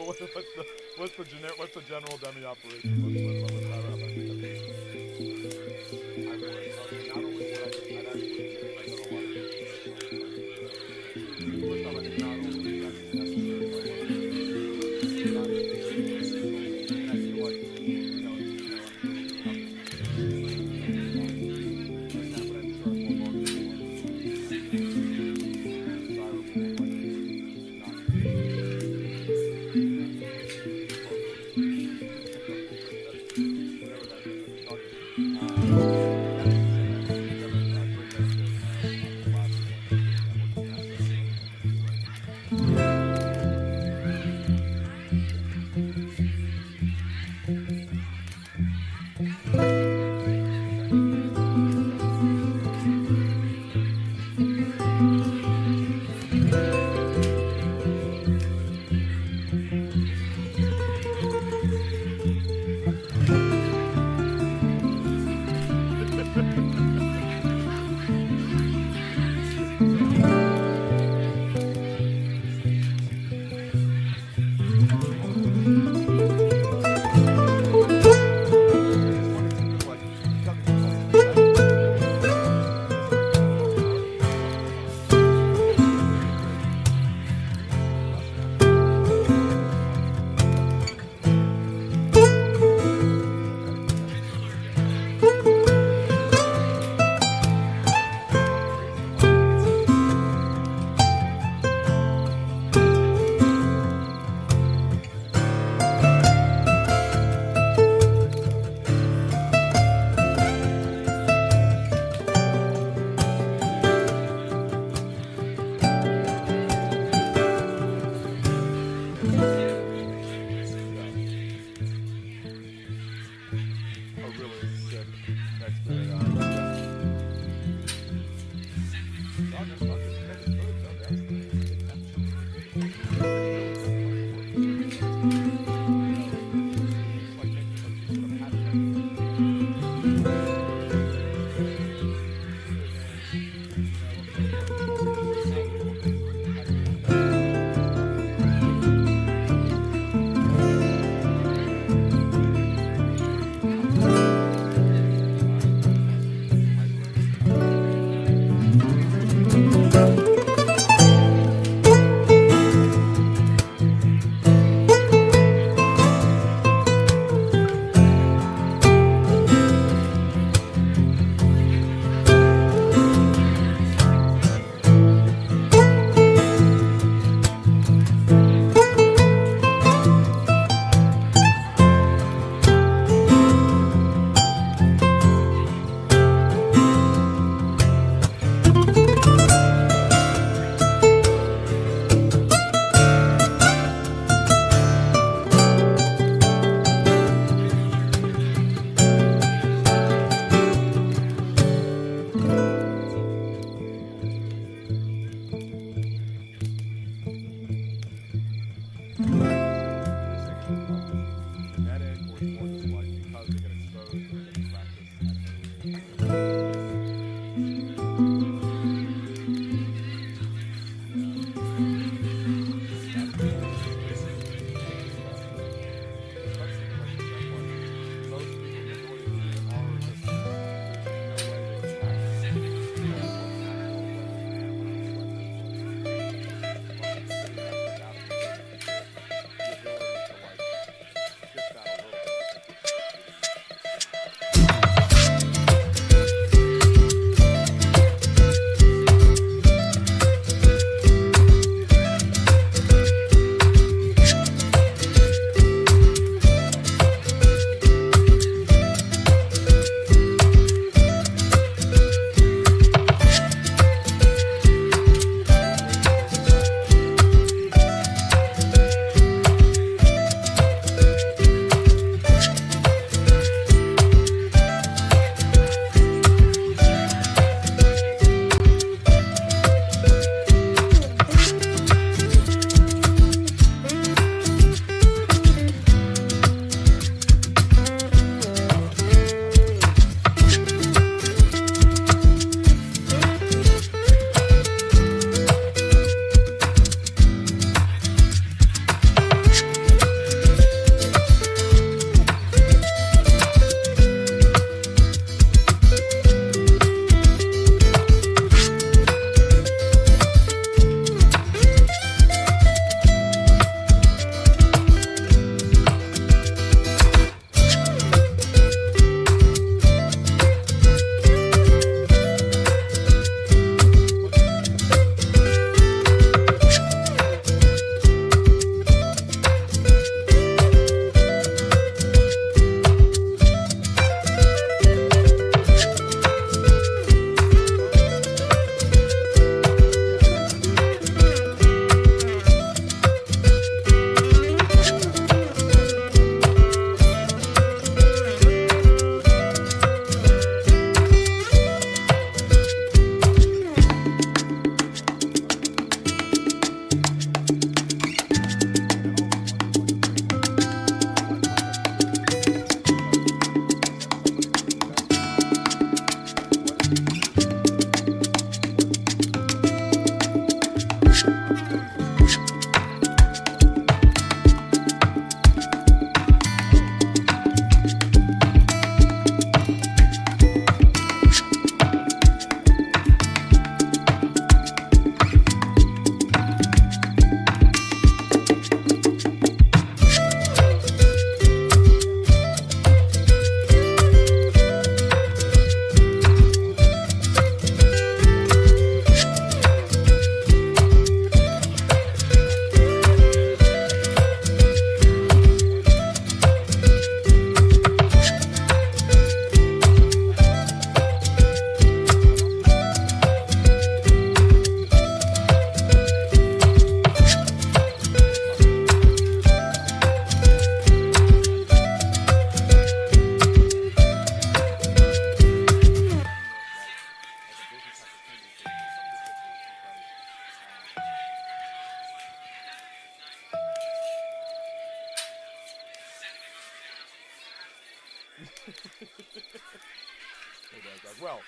what's the general dummy operation? What's that? I think I would. Not only would I'd actually done a lot of first off, I think not only is it actually necessary, but not and I feel like Dog. Well.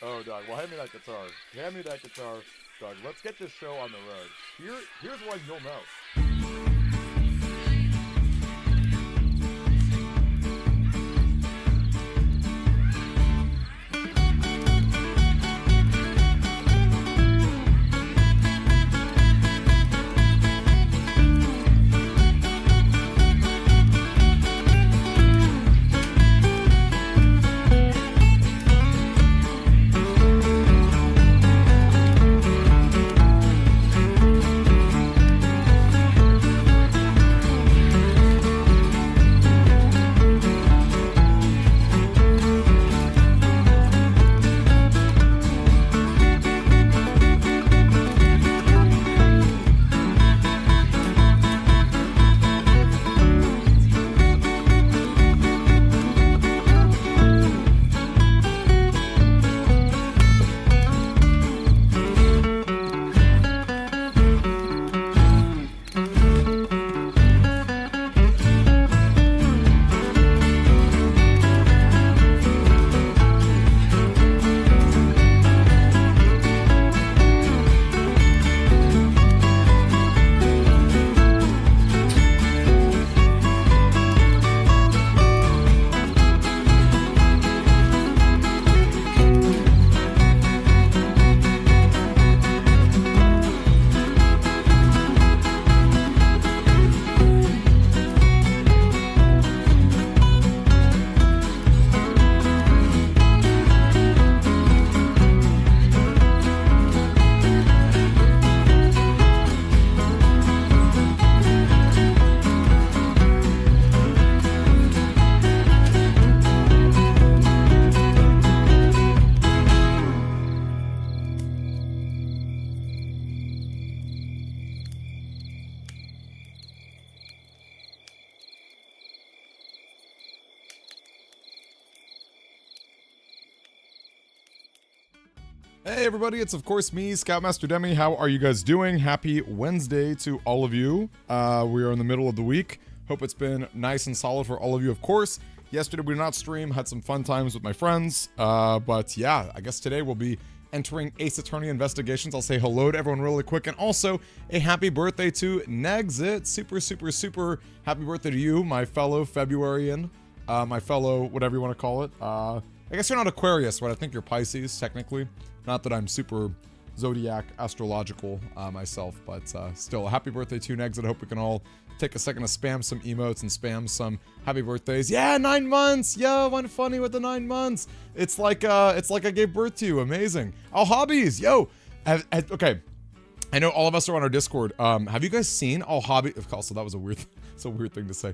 Oh, dog. Well, hand me that guitar. Hand me that guitar, dog. Let's get this show on the road. Here's when you'll know. Hey everybody, it's of course me, Scoutmaster Demi. How are you guys doing? Happy Wednesday to all of you. We are in the middle of the week. Hope it's been nice and solid for all of you, of course. Yesterday we did not stream, had some fun times with my friends. But yeah, I guess today we'll be entering Ace Attorney Investigations. I'll say hello to everyone really quick, and also a happy birthday to Nexit. Super happy birthday to you, my fellow Februarian, my fellow whatever you want to call it. I guess you're not Aquarius, but I think you're Pisces, technically. Not that I'm super zodiac astrological myself, but still, a happy birthday to you, Nexit. I hope we can all take a second to spam some emotes and spam some happy birthdays. Yeah, 9 months. Yo, I'm funny with the 9 months. It's like I gave birth to you. Amazing. Oh, hobbies. Yo. Okay. I know all of us are on our Discord. Have you guys seen All Hobbies? Also, that was a weird. It's a weird thing to say.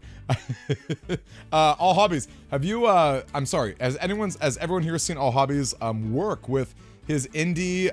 All Hobbies. Have you? I'm sorry. Has everyone here seen All Hobbies work with his indie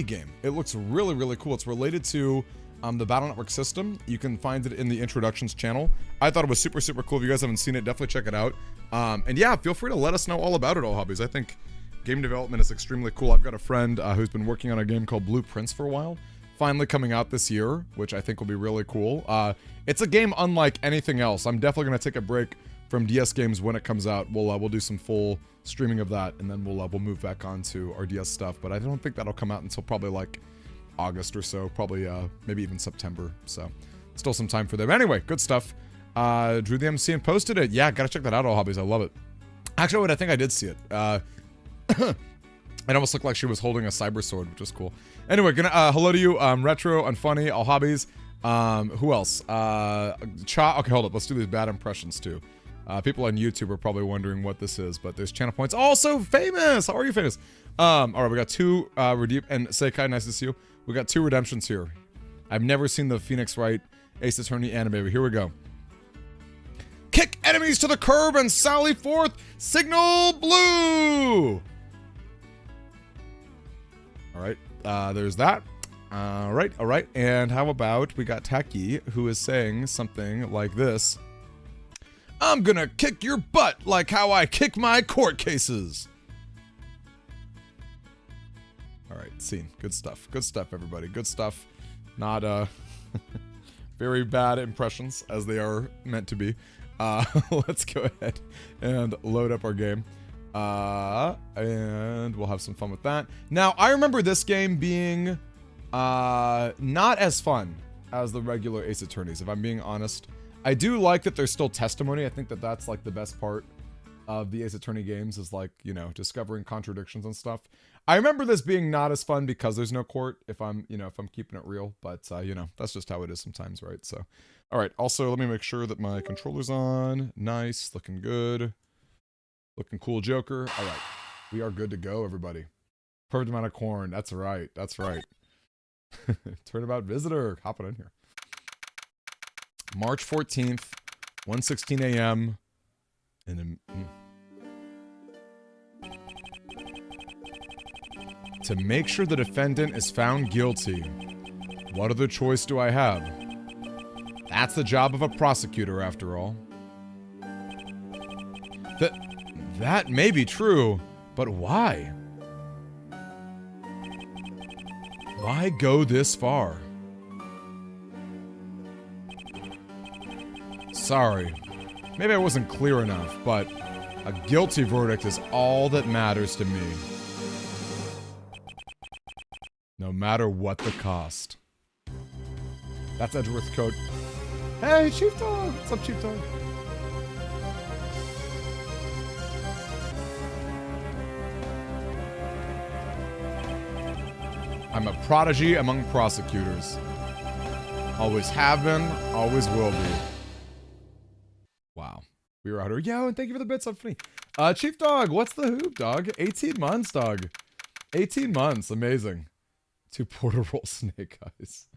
game? It looks really cool. It's related to the Battle Network system. You can find it in the introductions channel. I thought it was super cool. If you guys haven't seen it, definitely check it out. And yeah, feel free to let us know all about it, All Hobbies. I think game development is extremely cool. I've got a friend who's been working on a game called Blueprints for a while. Finally coming out this year, which I think will be really cool. It's a game unlike anything else. I'm definitely going to take a break from DS games when it comes out. We'll do some full streaming of that, and then we'll move back on to our DS stuff. But I don't think that'll come out until probably like August or so, probably maybe even September. So still some time for them. Anyway, good stuff. Drew the MC and posted it. Yeah, gotta check that out, All Hobbies. I love it. Actually, I think I did see it. It almost looked like she was holding a cyber sword, which is cool. Anyway, hello to you, Retro, Unfunny, All Hobbies. Who else? Okay, hold up. Let's do these bad impressions too. People on YouTube are probably wondering what this is, but there's channel points. Also famous. How are you, famous? All right, we got two redeem and Seikai. Nice to see you. We got 2 redemptions here. I've never seen the Phoenix Wright Ace Attorney anime, but here we go. Kick enemies to the curb and sally forth. Signal blue. All right, there's that. All right. And how about we got Taki, who is saying something like this. I'm gonna kick your butt like how I kick my court cases. All right, scene. Good stuff. Good stuff, everybody. Good stuff. Not very bad impressions, as they are meant to be. Let's go ahead and load up our game. And we'll have some fun with that. Now, I remember this game being not as fun as the regular Ace Attorneys, if I'm being honest. I do like that there's still testimony. I think that that's like the best part of the Ace Attorney games is like, you know, discovering contradictions and stuff. I remember this being not as fun because there's no court if I'm, you know, if I'm keeping it real, but you know, that's just how it is sometimes, right? So, all right. Also, let me make sure that my controller's on. Nice, looking good. Looking cool, Joker. All right. We are good to go, everybody. Perfect amount of corn. That's right. That's right. Turnabout visitor. Hopping in here. March 14th, 1:16 a.m. To make sure the defendant is found guilty, what other choice do I have? That's the job of a prosecutor, after all. That may be true, but why? Why go this far? Sorry. Maybe I wasn't clear enough, but a guilty verdict is all that matters to me. No matter what the cost. That's Edgeworth code. Hey, Chief Dog! What's up, Chief Dog? I'm a prodigy among prosecutors. Always have been, always will be. Wow. We were out here. Yo, and thank you for the bits up for me. Chief Dog, what's the hoop, dog? 18 months, dog. 18 months. Amazing. 2 porter roll snake eyes.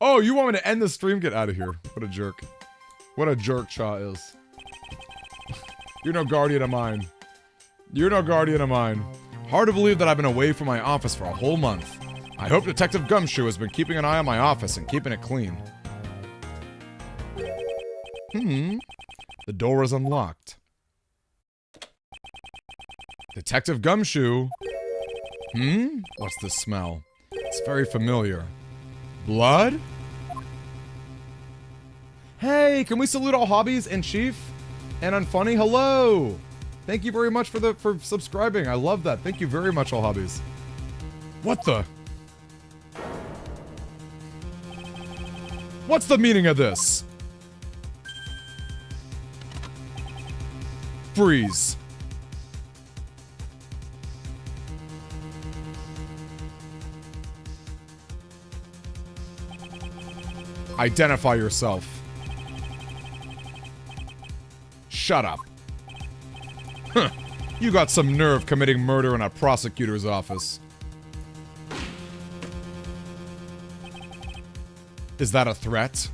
Oh, you want me to end the stream? Get out of here. What a jerk. What a jerk Chaw is. You're no guardian of mine. You're no guardian of mine. Hard to believe that I've been away from my office for a whole month. I hope Detective Gumshoe has been keeping an eye on my office and keeping it clean. The door is unlocked. Detective Gumshoe? What's this smell? It's very familiar. Blood? Hey, can we salute all hobbies and Chief? And Unfunny, hello! Thank you very much for subscribing. I love that. Thank you very much, all hobbies. What the? What's the meaning of this? Freeze. Identify yourself. Shut up. Huh. You got some nerve committing murder in a prosecutor's office. Is that a threat?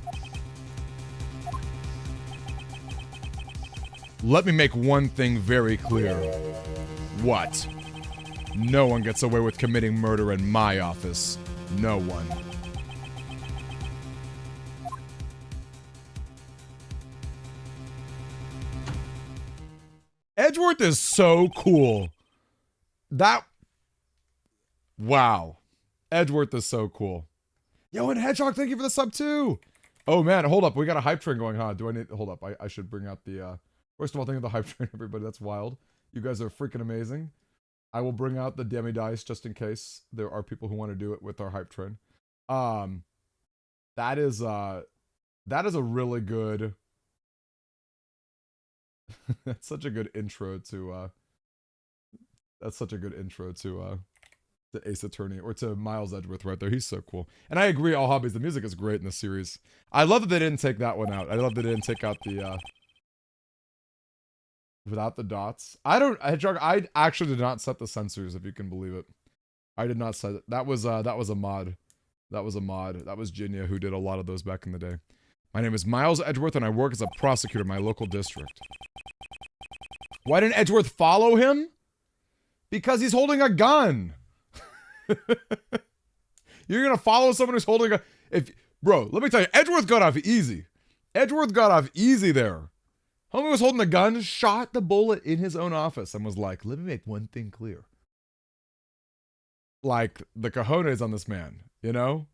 Let me make one thing very clear. What? No one gets away with committing murder in my office. No one. Edgeworth is so cool. Wow. Edgeworth is so cool. Yo, and Hedgehog, thank you for the sub too. Oh man, hold up. We got a hype train going on. Hold up. I should bring out the, first of all, think of the hype train, everybody. That's wild. You guys are freaking amazing. I will bring out the demi dice just in case there are people who want to do it with our hype train. That is a really good, that's such a good intro to Ace Attorney, or to Miles Edgeworth right there. He's so cool. And I agree, all hobbies, the music is great in this series. I love that they didn't take that one out. I love that they didn't take out the, without the dots. I actually did not set the sensors, if you can believe it. I did not set it. That was a mod. That was a mod. That was Jinya who did a lot of those back in the day. My name is Miles Edgeworth, and I work as a prosecutor in my local district. Why didn't Edgeworth follow him? Because he's holding a gun. You're gonna follow someone who's holding a... Bro, let me tell you, Edgeworth got off easy. Edgeworth got off easy there. Homie was holding a gun, shot the bullet in his own office, and was like, let me make one thing clear. Like, the cojones on this man, you know?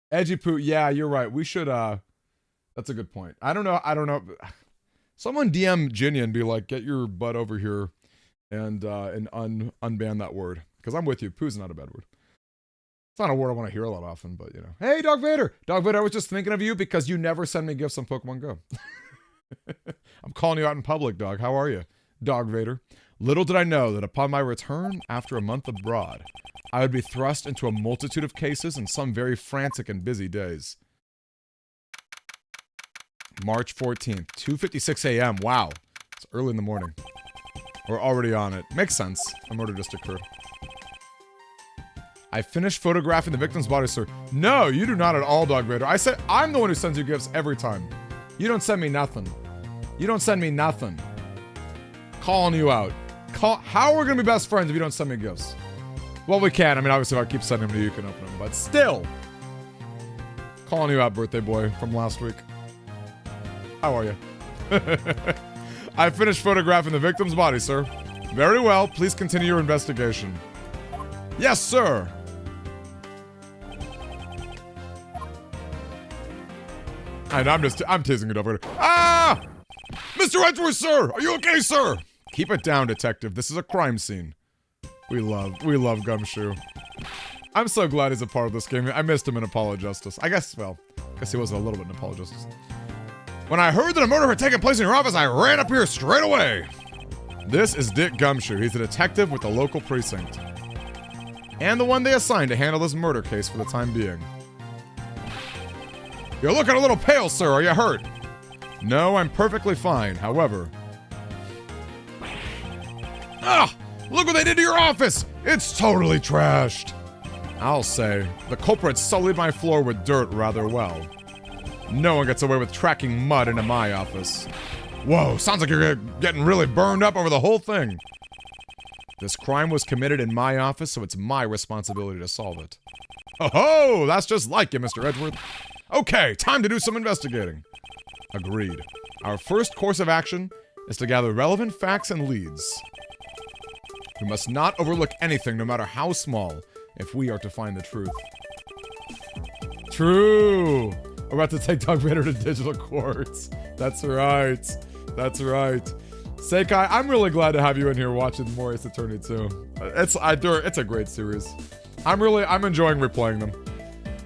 Edgy Poo, yeah, you're right. We should, That's a good point. I don't know. Someone DM Ginny and be like, get your butt over here and unban that word. Because I'm with you. Poo's not a bad word. It's not a word I want to hear a lot often, but you know. Hey, Dog Vader! Dog Vader, I was just thinking of you because you never send me gifts on Pokemon Go. I'm calling you out in public, dog. How are you? Dog Vader. Little did I know that upon my return, after a month abroad, I would be thrust into a multitude of cases and some very frantic and busy days. March 14th, 2:56 a.m. Wow. It's early in the morning. We're already on it. Makes sense. A murder just occurred. I finished photographing the victim's body, sir. No, you do not at all, Dog Vader. I said I'm the one who sends you gifts every time. You don't send me nothing. You don't send me nothing. Calling you out. How are we gonna be best friends if you don't send me gifts? Well, we can. I mean, obviously, if I keep sending them to you, you can open them. But still. Calling you out, birthday boy, from last week. How are you? I finished photographing the victim's body, sir. Very well. Please continue your investigation. Yes, sir. And I'm teasing it over. Ah! Mr. Edgeworth, sir! Are you okay, sir? Keep it down, detective. This is a crime scene. We love Gumshoe. I'm so glad he's a part of this game. I missed him in Apolojustice. I guess he was a little bit in Apolojustice. When I heard that a murder had taken place in your office, I ran up here straight away. This is Dick Gumshoe. He's a detective with the local precinct. And the one they assigned to handle this murder case for the time being. You're looking a little pale, sir. Are you hurt? No, I'm perfectly fine. However... Ah! Look what they did to your office! It's totally trashed! I'll say, the culprit sullied my floor with dirt rather well. No one gets away with tracking mud into my office. Whoa, sounds like you're getting really burned up over the whole thing. This crime was committed in my office, so it's my responsibility to solve it. Oh, that's just like you, Mr. Edgeworth. Okay, time to do some investigating. Agreed. Our first course of action is to gather relevant facts and leads. We must not overlook anything, no matter how small, if we are to find the truth. True! We're about to take Dog Vader to digital courts. That's right. That's right. Seikai, I'm really glad to have you in here watching more Ace Attorney 2. It's a great series. I'm enjoying replaying them.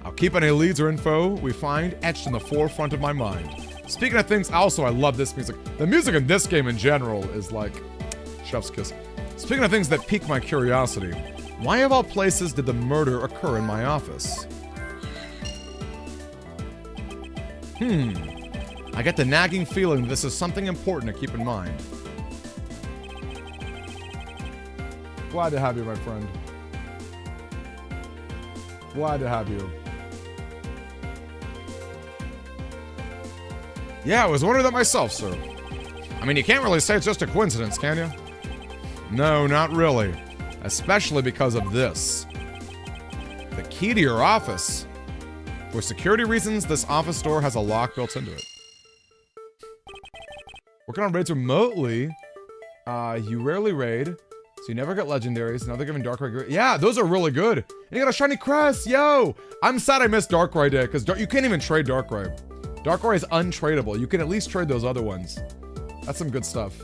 I'll keep any leads or info we find etched in the forefront of my mind. Speaking of things, also, I love this music. The music in this game in general is like chef's kiss. Speaking of things that pique my curiosity, why of all places did the murder occur in my office? I get the nagging feeling this is something important to keep in mind. Glad to have you, my friend. Glad to have you. Yeah, I was wondering that myself, sir. I mean, you can't really say it's just a coincidence, can you? No, not really. Especially because of this. The key to your office. For security reasons, this office door has a lock built into it. Working on raids remotely. You rarely raid, so you never get legendaries. Now they're giving Darkrai. Yeah, those are really good. And you got a shiny crest, yo! I'm sad I missed Darkrai Day, because you can't even trade Darkrai. Darkrai is untradeable. You can at least trade those other ones. That's some good stuff.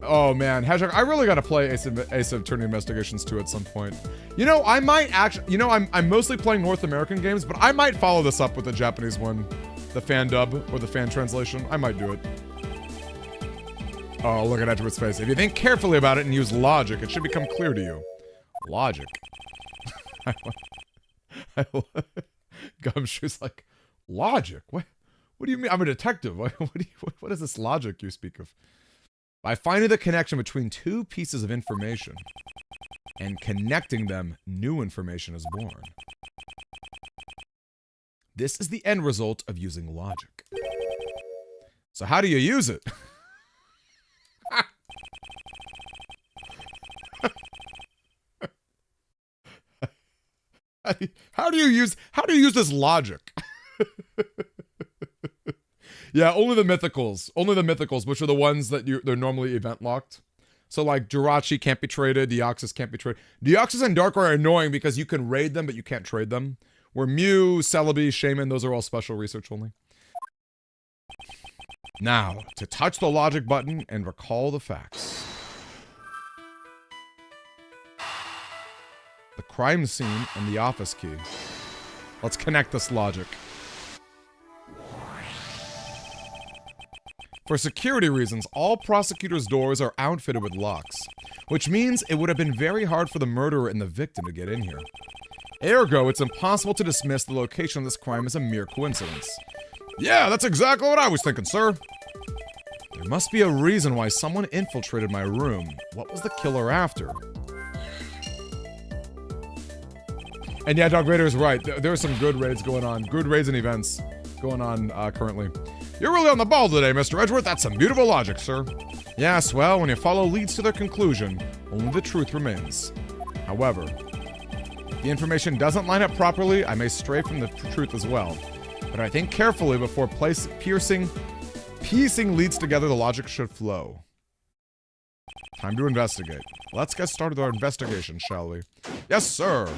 Oh man, Hedgehog, I really gotta play Ace Attorney Investigations 2 at some point. You know, I might actually, you know, I'm mostly playing North American games, but I might follow this up with the Japanese one. The fan dub, or the fan translation. I might do it. Oh, look at Edgeworth's face. If you think carefully about it and use logic, it should become clear to you. Logic. Gumshoe's like, logic? What do you mean? I'm a detective. What is this logic you speak of? By finding the connection between two pieces of information and connecting them, new information is born. This is the end result of using logic. So how do you use it? How do you use this logic? Yeah, only the mythicals, which are the ones that they're normally event locked. So like Jirachi can't be traded, Deoxys can't be traded. Deoxys and Darkrai are annoying because you can raid them, but you can't trade them. Where Mew, Celebi, Shaman, those are all special research only. Now, to touch the logic button and recall the facts. The crime scene and the office key. Let's connect this logic. For security reasons, all prosecutors' doors are outfitted with locks, which means it would have been very hard for the murderer and the victim to get in here. Ergo, it's impossible to dismiss the location of this crime as a mere coincidence. Yeah, that's exactly what I was thinking, sir. There must be a reason why someone infiltrated my room. What was the killer after? And yeah, Dog Raider is right. There are some good raids going on. Good raids and events going on currently. You're really on the ball today, Mr. Edgeworth. That's some beautiful logic, sir. Yes, well, when you follow leads to their conclusion, only the truth remains. However, if the information doesn't line up properly, I may stray from the truth as well. But I think carefully before piecing leads together, the logic should flow. Time to investigate. Let's get started with our investigation, shall we? Yes, sir.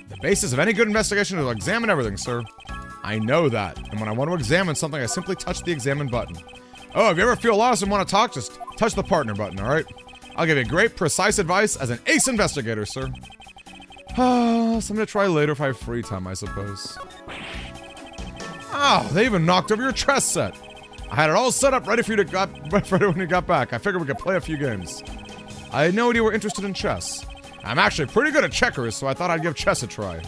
The basis of any good investigation is to examine everything, sir. I know that. And when I want to examine something, I simply touch the examine button. Oh, if you ever feel lost and want to talk, just touch the partner button, alright? I'll give you great, precise advice as an ace investigator, sir. Something to try later if I have free time, I suppose. Oh, they even knocked over your chess set. I had it all set up ready for you when you got back. I figured we could play a few games. I had no idea you were interested in chess. I'm actually pretty good at checkers, so I thought I'd give chess a try.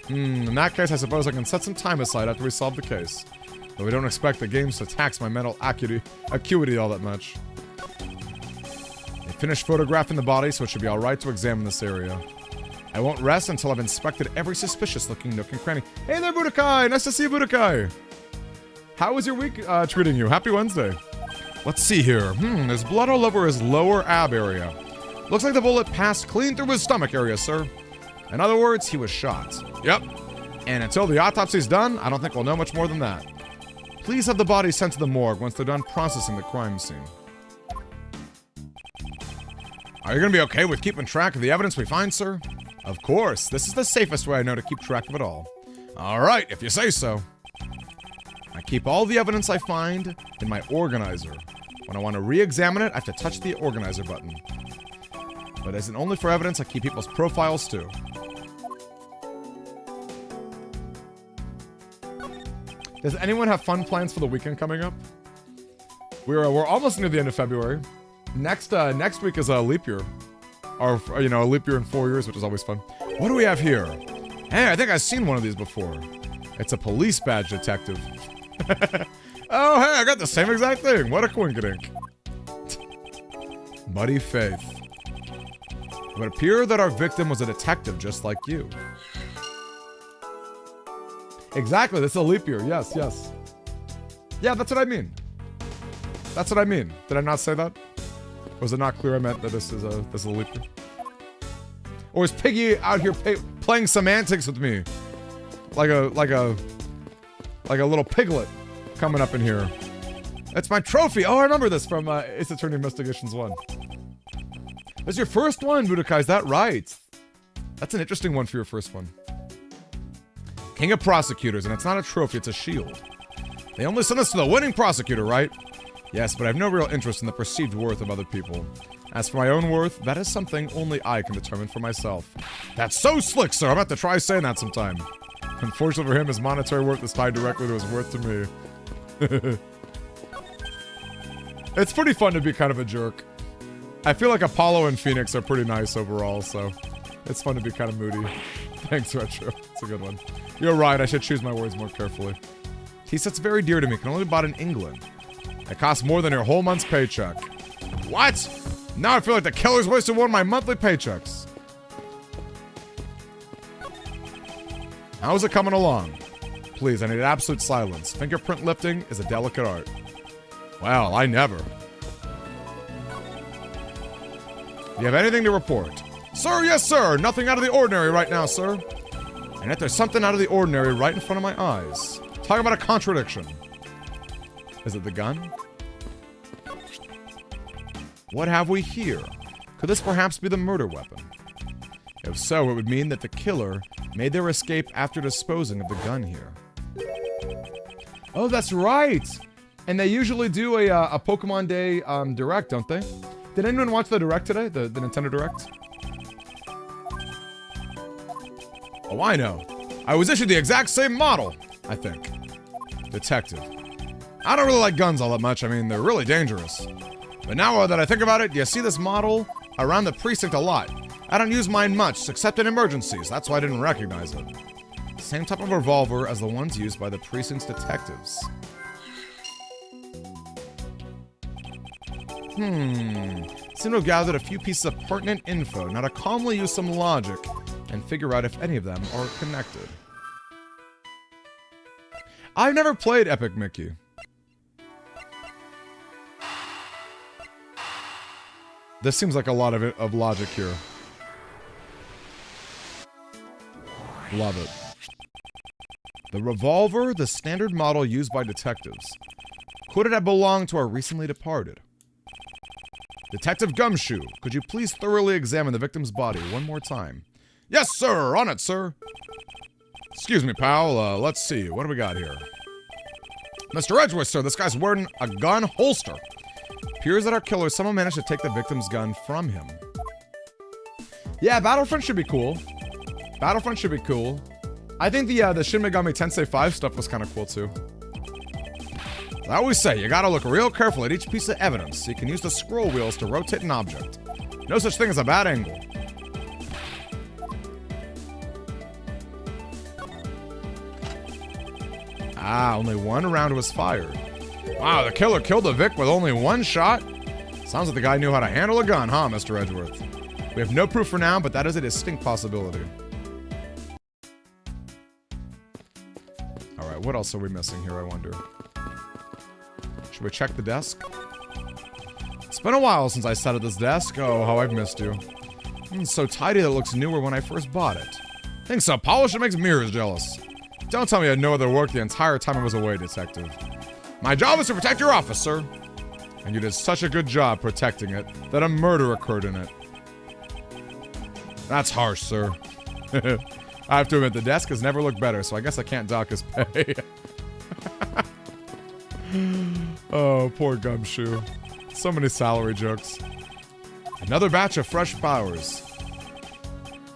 In that case, I suppose I can set some time aside after we solve the case. Though we don't expect the games to tax my mental acuity all that much. They finished photographing the body, so it should be alright to examine this area. I won't rest until I've inspected every suspicious-looking nook and cranny. Hey there, Budokai! Nice to see you, Budokai! How was your week treating you? Happy Wednesday. Let's see here. There's blood all over his lower ab area. Looks like the bullet passed clean through his stomach area, sir. In other words, he was shot. Yep. And until the autopsy's done, I don't think we'll know much more than that. Please have the body sent to the morgue once they're done processing the crime scene. Are you gonna be okay with keeping track of the evidence we find, sir? Of course. This is the safest way I know to keep track of it all. Alright, if you say so. I keep all the evidence I find in my organizer. When I want to re-examine it, I have to touch the organizer button. But isn't only for evidence, I keep people's profiles too. Does anyone have fun plans for the weekend coming up? We're almost near the end of February. Next week is a leap year. Or, you know, a leap year in 4 years, which is always fun. What do we have here? Hey, I think I've seen one of these before. It's a police badge detective. Oh, hey, I got the same exact thing. What a coinkydink. Buddy Faith. It would appear that our victim was a detective just like you. Exactly, this is a leap year. Yes, yes. Yeah, that's what I mean. That's what I mean. Did I not say that? Was it not clear I meant that this is a leap year? Or is Piggy out here playing semantics with me? Like a little piglet coming up in here. It's my trophy. Oh, I remember this from Ace Attorney Investigations 1. That's your first one, Budokai. Is that right? That's an interesting one for your first one. King of Prosecutors, and it's not a trophy, it's a shield. They only send us to the winning prosecutor, right? Yes, but I have no real interest in the perceived worth of other people. As for my own worth, that is something only I can determine for myself. That's so slick, sir. I'm about to try saying that sometime. Unfortunately for him, his monetary worth is tied directly to his worth to me. It's pretty fun to be kind of a jerk. I feel like Apollo and Phoenix are pretty nice overall, so it's fun to be kind of moody. Thanks, Retro. It's a good one. You're right, I should choose my words more carefully. Tea set's very dear to me, can only be bought in England. It costs more than your whole month's paycheck. What? Now I feel like the killer's wasted one of my monthly paychecks. How's it coming along? Please, I need absolute silence. Fingerprint lifting is a delicate art. Well, I never. Do you have anything to report? Sir, yes, sir. Nothing out of the ordinary right now, sir. And yet there's something out of the ordinary right in front of my eyes. Talk about a contradiction. Is it the gun? What have we here? Could this perhaps be the murder weapon? If so, it would mean that the killer made their escape after disposing of the gun here. Oh, that's right! And they usually do a Pokemon Day Direct, don't they? Did anyone watch the Direct today? The Nintendo Direct? Oh, I know. I was issued the exact same model, I think. Detective. I don't really like guns all that much. I mean, they're really dangerous. But now that I think about it, you see this model around the precinct a lot. I don't use mine much, except in emergencies. That's why I didn't recognize it. Same type of revolver as the ones used by the precinct's detectives. Seem to have gathered a few pieces of pertinent info. Now to calmly use some logic and figure out if any of them are connected. I've never played Epic Mickey. This seems like a lot of logic here. Love it. The revolver, the standard model used by detectives. Could it have belonged to our recently departed? Detective Gumshoe, could you please thoroughly examine the victim's body one more time? Yes, sir! On it, sir! Excuse me, pal. Let's see. What do we got here? Mr. Edgeworth, sir, this guy's wearing a gun holster. Appears that our killer somehow managed to take the victim's gun from him. Yeah, Battlefront should be cool. Battlefront should be cool. I think the Shin Megami Tensei 5 stuff was kind of cool, too. I always say, you gotta look real careful at each piece of evidence. You can use the scroll wheels to rotate an object. No such thing as a bad angle. Ah, only one round was fired. Wow, the killer killed the Vic with only one shot? Sounds like the guy knew how to handle a gun, huh, Mr. Edgeworth? We have no proof for now, but that is a distinct possibility. Alright, what else are we missing here, I wonder? Should we check the desk? It's been a while since I sat at this desk. Oh, how I've missed you. It's so tidy that it looks newer when I first bought it. Things so polished it makes mirrors jealous. Don't tell me I had no other work the entire time I was away, detective. My job is to protect your office, sir. And you did such a good job protecting it that a murder occurred in it. That's harsh, sir. I have to admit, the desk has never looked better, so I guess I can't dock his pay. Oh, poor Gumshoe. So many salary jokes. Another batch of fresh flowers.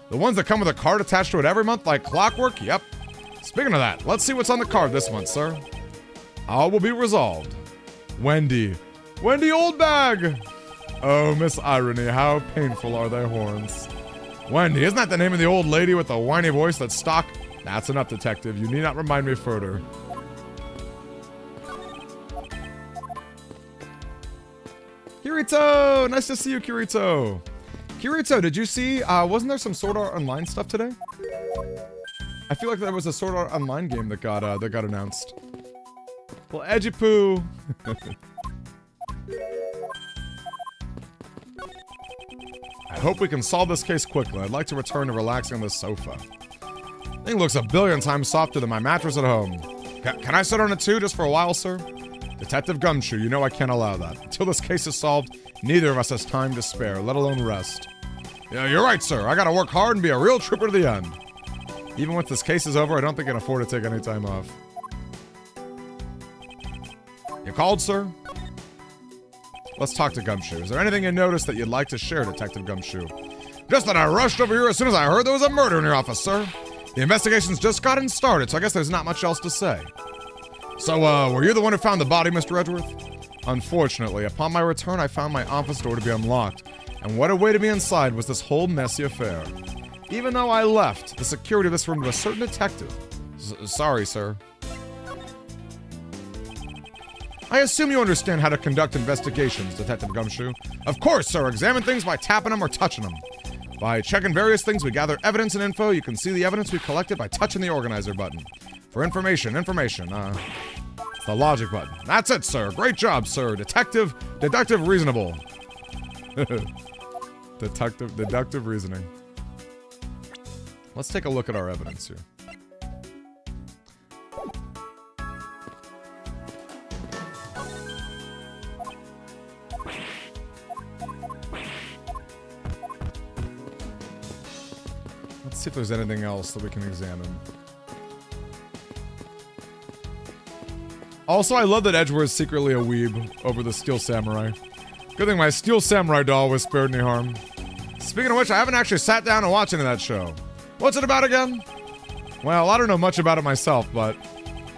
The ones that come with a card attached to it every month like clockwork? Yep. Speaking of that, let's see what's on the card this month, sir. All will be resolved. Wendy. Wendy Oldbag! Oh, Miss Irony, how painful are thy horns. Wendy, isn't that the name of the old lady with the whiny voice that's stock? That's enough, detective. You need not remind me further. Kirito! Nice to see you, Kirito. Kirito, did you see, wasn't there some Sword Art Online stuff today? I feel like there was a Sword Art Online game that got announced. Well, Edgipoo. I hope we can solve this case quickly. I'd like to return to relaxing on this sofa. Thing looks a billion times softer than my mattress at home. Can I sit on it too, just for a while, sir? Detective Gumshoe, you know I can't allow that. Until this case is solved, neither of us has time to spare, let alone rest. Yeah, you're right, sir. I gotta work hard and be a real trooper to the end. Even once this case is over, I don't think I can afford to take any time off. You called, sir? Let's talk to Gumshoe. Is there anything you noticed that you'd like to share, Detective Gumshoe? Just that I rushed over here as soon as I heard there was a murder in your office, sir. The investigation's just gotten started, so I guess there's not much else to say. So, were you the one who found the body, Mr. Edgeworth? Unfortunately, upon my return, I found my office door to be unlocked, and what awaited me inside was this whole messy affair. Even though I left the security of this room to a certain detective. Sorry, sir. I assume you understand how to conduct investigations, Detective Gumshoe. Of course, sir. Examine things by tapping them or touching them. By checking various things, we gather evidence and info. You can see the evidence we collected by touching the organizer button. For information, it's the logic button. That's it, sir. Great job, sir. Deductive reasonable. Deductive reasoning. Let's take a look at our evidence here. Let's see if there's anything else that we can examine. Also, I love that Edgeworth is secretly a weeb over the Steel Samurai. Good thing my Steel Samurai doll was spared any harm. Speaking of which, I haven't actually sat down and watched any of that show. What's it about again? Well, I don't know much about it myself, but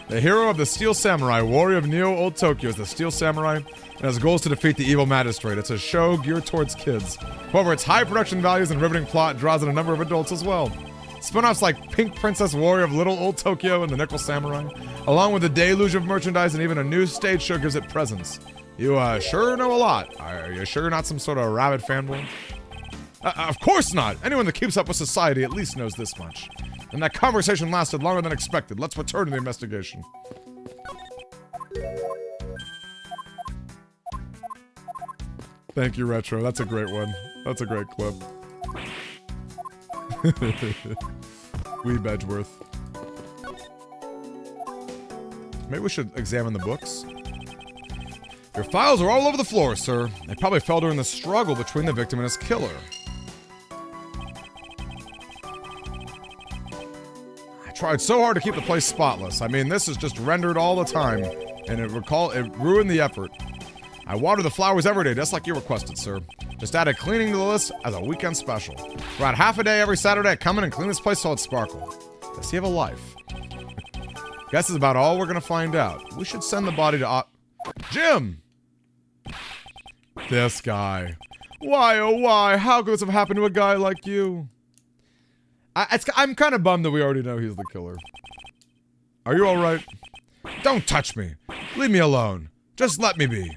the hero of the Steel Samurai, warrior of Neo Old Tokyo, is the Steel Samurai, and his goal is to defeat the evil magistrate. It's a show geared towards kids. However, its high production values and riveting plot draws in a number of adults as well. Spin-offs like Pink Princess Warrior of Little Old Tokyo and the Nickel Samurai, along with the deluge of merchandise and even a new stage show gives it presence. You, sure know a lot. Are you sure you're not some sort of rabid fanboy? Of course not! Anyone that keeps up with society at least knows this much. And that conversation lasted longer than expected. Let's return to the investigation. Thank you, Retro. That's a great one. That's a great clip. Weeb Edgeworth. Maybe we should examine the books. Your files are all over the floor, sir. They probably fell during the struggle between the victim and his killer. I tried so hard to keep the place spotless. I mean, this is just rendered all the time, and it ruined the effort. I water the flowers every day, just like you requested, sir. Just added cleaning to the list as a weekend special. About half a day every Saturday, I come in and clean this place so it sparkles. Does he have a life? Guess is about all we're gonna find out. We should send the body to Jim! This guy. Why, oh why, how could this have happened to a guy like you? I'm kind of bummed that we already know he's the killer. Are you alright? Don't touch me. Leave me alone. Just let me be.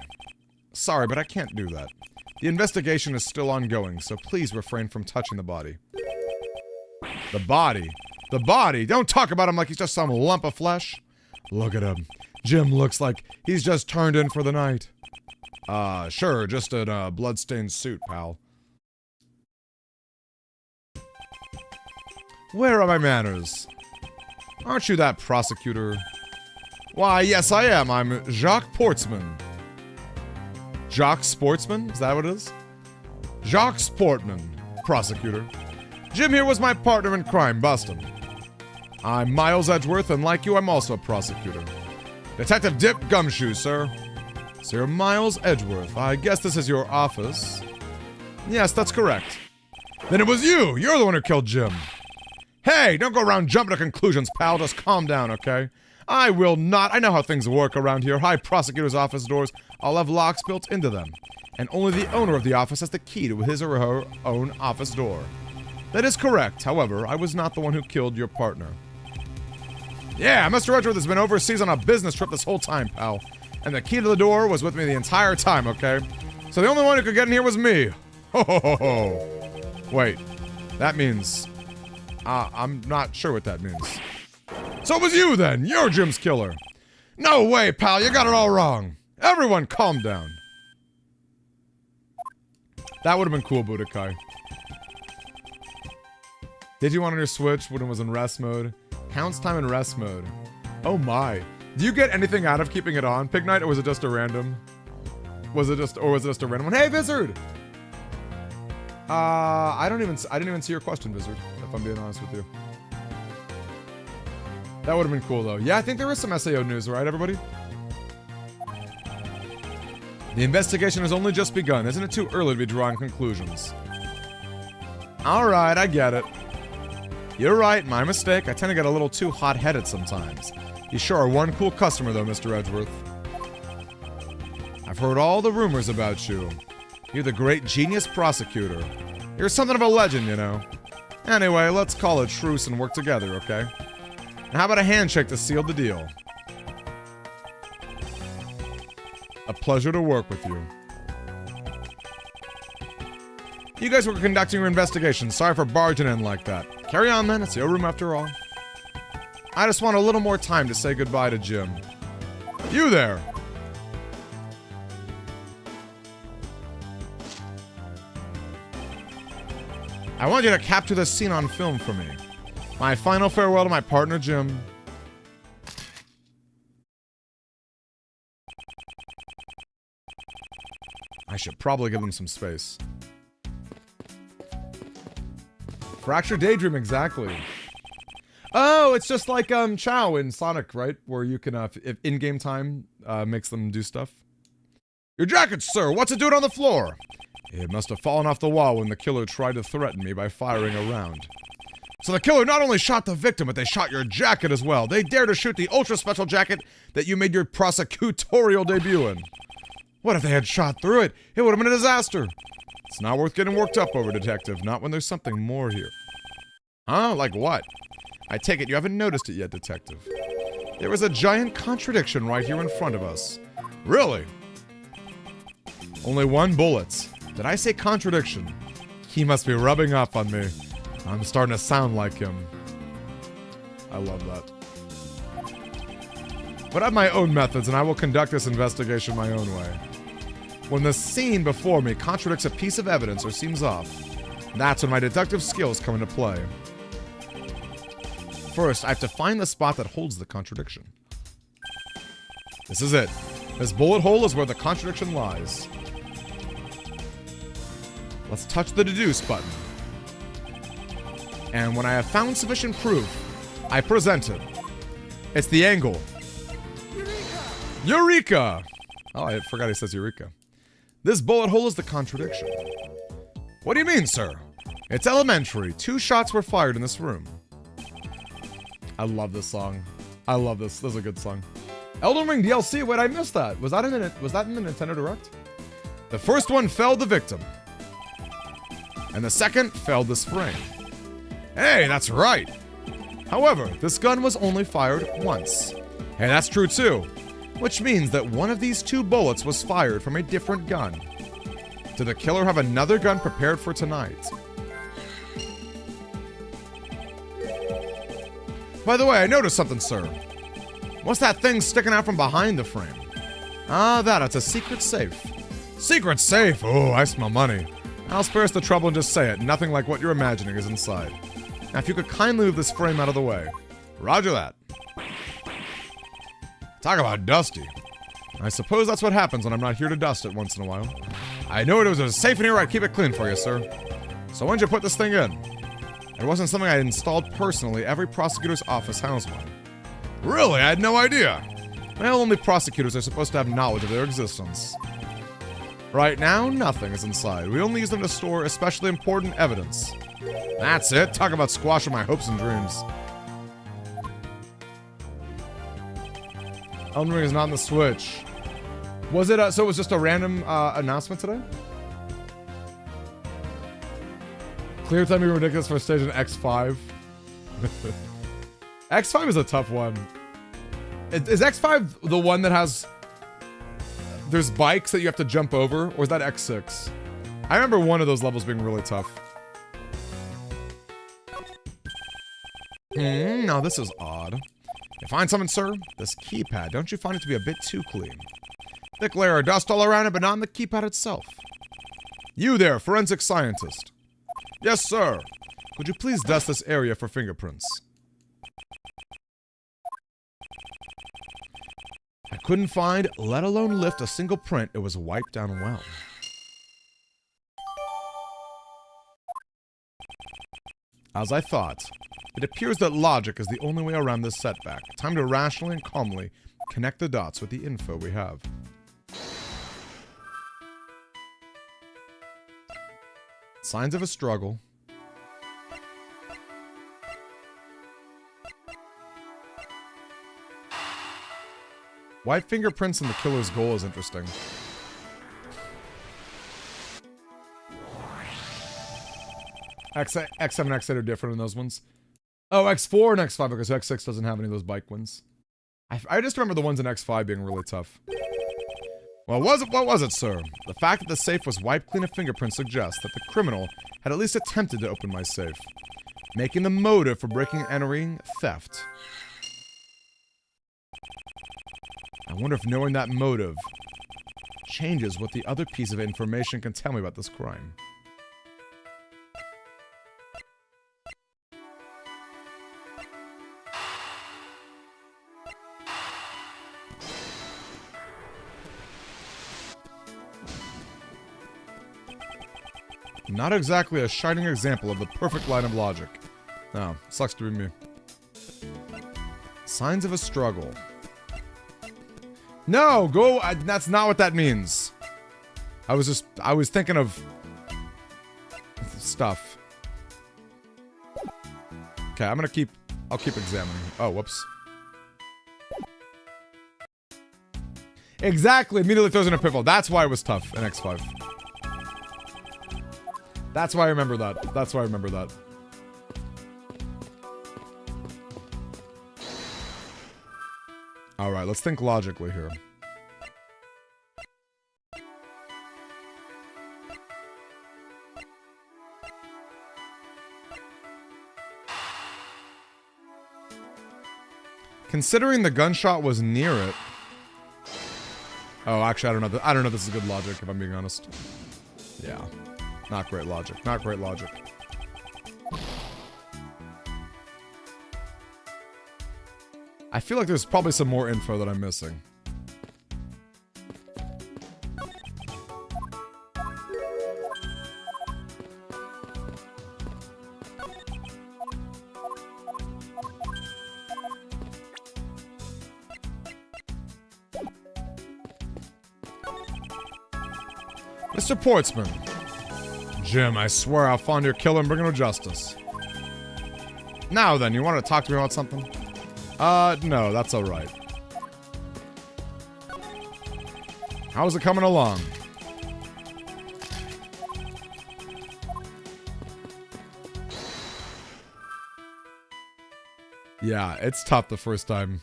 Sorry, but I can't do that. The investigation is still ongoing, so please refrain from touching the body. The body? The body? Don't talk about him like he's just some lump of flesh. Look at him. Jim looks like he's just turned in for the night. Sure, just in a bloodstained suit, pal. Where are my manners? Aren't you that prosecutor? Why, yes I am. I'm Jacques Portsman. Jacques Sportsman? Is that what it is? Jacques Sportman, prosecutor. Jim here was my partner in crime, Bustin. I'm Miles Edgeworth, and like you, I'm also a prosecutor. Detective Dip Gumshoe, sir. Sir Miles Edgeworth, I guess this is your office. Yes, that's correct. Then it was you! You're the one who killed Jim. Hey, don't go around jumping to conclusions, pal. Just calm down, okay? I will not. I know how things work around here. High prosecutor's office doors all have locks built into them. And only the owner of the office has the key to his or her own office door. That is correct. However, I was not the one who killed your partner. Yeah, Mr. Edgeworth has been overseas on a business trip this whole time, pal. And the key to the door was with me the entire time, okay? So the only one who could get in here was me. Ho ho ho ho. Wait, that means... I'm not sure what that means. So it was you then! You're Jim's killer! No way, pal! You got it all wrong! Everyone calm down. That would have been cool, Budokai. Did you want on your Switch when it was in rest mode? Counts time in rest mode. Oh my. Do you get anything out of keeping it on, Pig Knight, or was it just a random? Was it just a random one? Hey, Vizard! I didn't even see your question, Vizard, if I'm being honest with you. That would have been cool, though. Yeah, I think there is some SAO news, right, everybody? The investigation has only just begun. Isn't it too early to be drawing conclusions? Alright, I get it. You're right, my mistake. I tend to get a little too hot-headed sometimes. You sure are one cool customer, though, Mr. Edgeworth. I've heard all the rumors about you. You're the great genius prosecutor. You're something of a legend, you know. Anyway, let's call a truce and work together, okay? And how about a handshake to seal the deal? A pleasure to work with you. You guys were conducting your investigation. Sorry for barging in like that. Carry on, then. It's your room after all. I just want a little more time to say goodbye to Jim. You there! I want you to capture this scene on film for me. My final farewell to my partner, Jim. I should probably give them some space. Fractured Daydream, exactly. Oh, it's just like Chow in Sonic, right? Where you can, if in-game time makes them do stuff. Your jacket, sir! What's it doing on the floor? It must have fallen off the wall when the killer tried to threaten me by firing a round. So the killer not only shot the victim, but they shot your jacket as well. They dare to shoot the ultra-special jacket that you made your prosecutorial debut in. What if they had shot through it? It would have been a disaster. It's not worth getting worked up over, Detective. Not when there's something more here. Huh? Like what? I take it you haven't noticed it yet, Detective. There was a giant contradiction right here in front of us. Really? Only one bullet. Did I say contradiction? He must be rubbing off on me. I'm starting to sound like him. I love that. But I have my own methods, and I will conduct this investigation my own way. When the scene before me contradicts a piece of evidence or seems off, that's when my deductive skills come into play. First, I have to find the spot that holds the contradiction. This is it. This bullet hole is where the contradiction lies. Let's touch the deduce button. And when I have found sufficient proof, I present it. It's the angle. Eureka! Oh, I forgot he says Eureka. This bullet hole is the contradiction. What do you mean, sir? It's elementary. 2 shots were fired in this room. I love this song. I love this. This is a good song. Elden Ring DLC. Wait, I missed that. Was that in the Nintendo Direct? The first one felled the victim. And the second felled this frame. Hey, that's right. However, this gun was only fired once. Hey, that's true too. Which means that one of these 2 bullets was fired from a different gun. Did the killer have another gun prepared for tonight? By the way, I noticed something, sir. What's that thing sticking out from behind the frame? Ah, it's a secret safe. Secret safe? Oh, I smell money. I'll spare us the trouble and just say it. Nothing like what you're imagining is inside. Now, if you could kindly move this frame out of the way. Roger that. Talk about dusty. I suppose that's what happens when I'm not here to dust it once in a while. I know it was safe in here. I'd keep it clean for you, sir. So when'd you put this thing in? It wasn't something I installed personally. Every prosecutor's office has one. Really? I had no idea. Well, only prosecutors are supposed to have knowledge of their existence. Right now, nothing is inside. We only use them to store especially important evidence. That's it. Talk about squashing my hopes and dreams. Elden Ring is not on the Switch. Was it, so it was just a random announcement today? Clear time being ridiculous for a stage in X5. X5 is a tough one. Is X5 the one that has... There's bikes that you have to jump over? Or is that X6? I remember one of those levels being really tough. Now this is odd. You find something, sir? This keypad, don't you find it to be a bit too clean? Thick layer of dust all around it, but not on the keypad itself. You there, forensic scientist. Yes, sir. Could you please dust this area for fingerprints? I couldn't find, let alone lift a single print. It was wiped down well. As I thought, it appears that logic is the only way around this setback. Time to rationally and calmly connect the dots with the info we have. Signs of a struggle. White fingerprints in the killer's goal is interesting. X7 and X8 are different in those ones. Oh, X4 and X5, because X6 doesn't have any of those bike ones. I just remember the ones in X5 being really tough. Well, what was it, sir? The fact that the safe was wiped clean of fingerprints suggests that the criminal had at least attempted to open my safe, making the motive for breaking and entering theft. I wonder if knowing that motive changes what the other piece of information can tell me about this crime. Not exactly a shining example of the perfect line of logic. No, sucks to be me. Signs of a struggle. No, go. That's not what that means. I was thinking of stuff. Okay, I'll keep examining. Oh, whoops. Exactly, immediately throws in a pitfall. That's why it was tough in X5. That's why I remember that. That's why I remember that. Alright, let's think logically here. Considering the gunshot was near it. Oh, actually, I don't know if this is good logic, if I'm being honest. Yeah. Not great logic. Not great logic. I feel like there's probably some more info that I'm missing. Mr. Portsman. Jim, I swear I'll find your killer and bring him to justice. Now then, you want to talk to me about something? No, that's alright. How's it coming along? Yeah, it's tough the first time.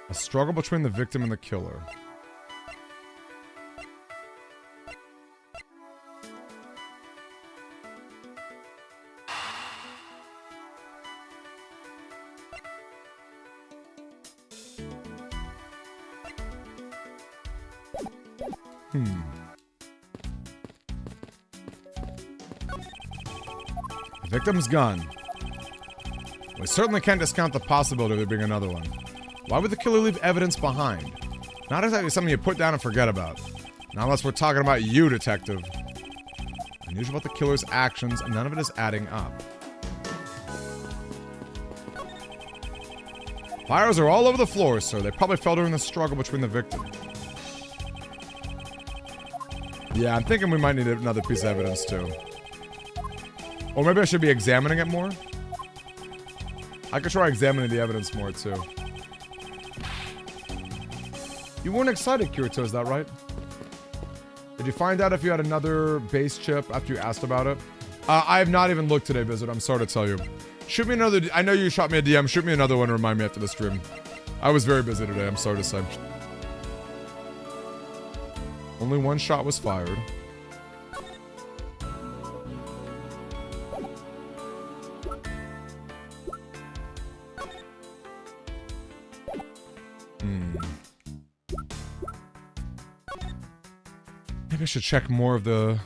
A struggle between the victim and the killer. Victim's gun. We certainly can't discount the possibility of there being another one. Why would the killer leave evidence behind? Not exactly something you put down and forget about. Not unless we're talking about you, detective. Unusual about the killer's actions, and none of it is adding up. Fires are all over the floor, sir. They probably fell during the struggle between the victim. Yeah, I'm thinking we might need another piece of evidence, too. Or maybe I should be examining it more? I could try examining the evidence more, too. You weren't excited, Kirito, is that right? Did you find out if you had another base chip after you asked about it? I have not even looked today, Visit. I'm sorry to tell you. Shoot me another... I know you shot me a DM. Shoot me another one to remind me after the stream. I was very busy today, I'm sorry to say. Only one shot was fired. Maybe I should check more of the...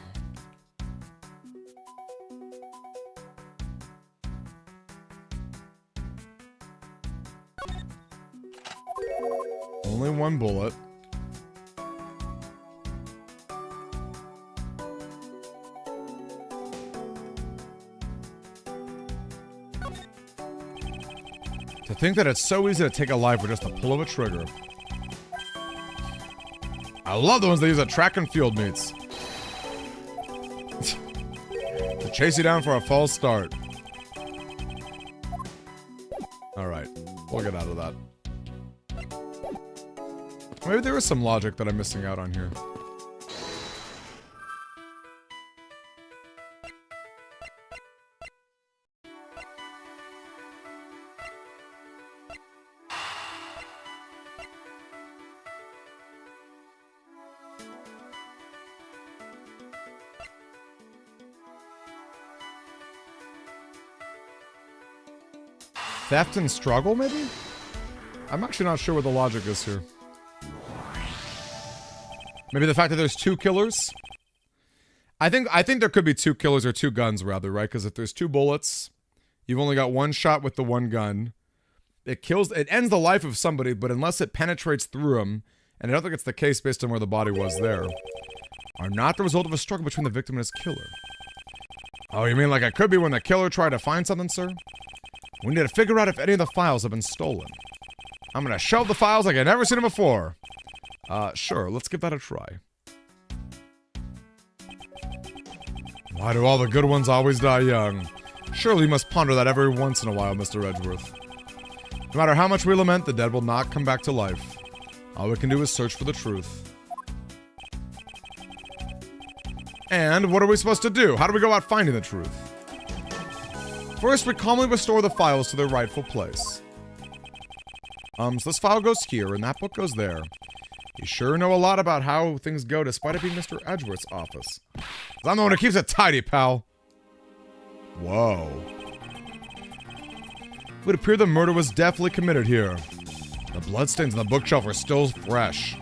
Only one bullet. To think that it's so easy to take a life with just the pull of a trigger. I love the ones that use at track and field meets. To chase you down for a false start. Alright, we'll get out of that. Maybe there is some logic that I'm missing out on here. Theft and struggle, maybe? I'm actually not sure what the logic is here. Maybe the fact that there's two killers? I think there could be two killers, or two guns, rather, right? Because if there's two bullets, you've only got one shot with the one gun. It ends the life of somebody, but unless it penetrates through them, and I don't think it's the case based on where the body was there. are not the result of a struggle between the victim and his killer. Oh, you mean like it could be when the killer tried to find something, sir? We need to figure out if any of the files have been stolen. I'm gonna shelve the files like I've never seen them before. Sure, let's give that a try. Why do all the good ones always die young? Surely you must ponder that every once in a while, Mr. Edgeworth. No matter how much we lament, the dead will not come back to life. All we can do is search for the truth. And what are we supposed to do? How do we go about finding the truth? First, we calmly restore the files to their rightful place. So this file goes here, and that book goes there. You sure know a lot about how things go, despite it being Mr. Edgeworth's office. I'm the one who keeps it tidy, pal. Whoa. It would appear the murder was definitely committed here. The bloodstains on the bookshelf are still fresh.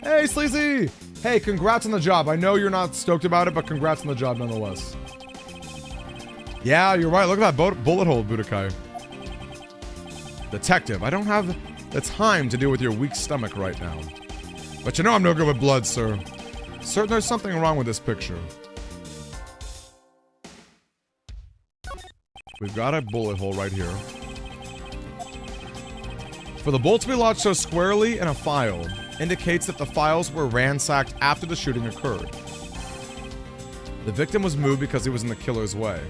Hey, Sleazy! Hey, congrats on the job. I know you're not stoked about it, but congrats on the job nonetheless. Yeah, you're right. Look at that bullet hole, Budokai. Detective, I don't have the time to deal with your weak stomach right now. But you know I'm no good with blood, sir. Certain there's something wrong with this picture. We've got a bullet hole right here. For the bolt to be lodged so squarely in a file indicates that the files were ransacked after the shooting occurred. The victim was moved because he was in the killer's way.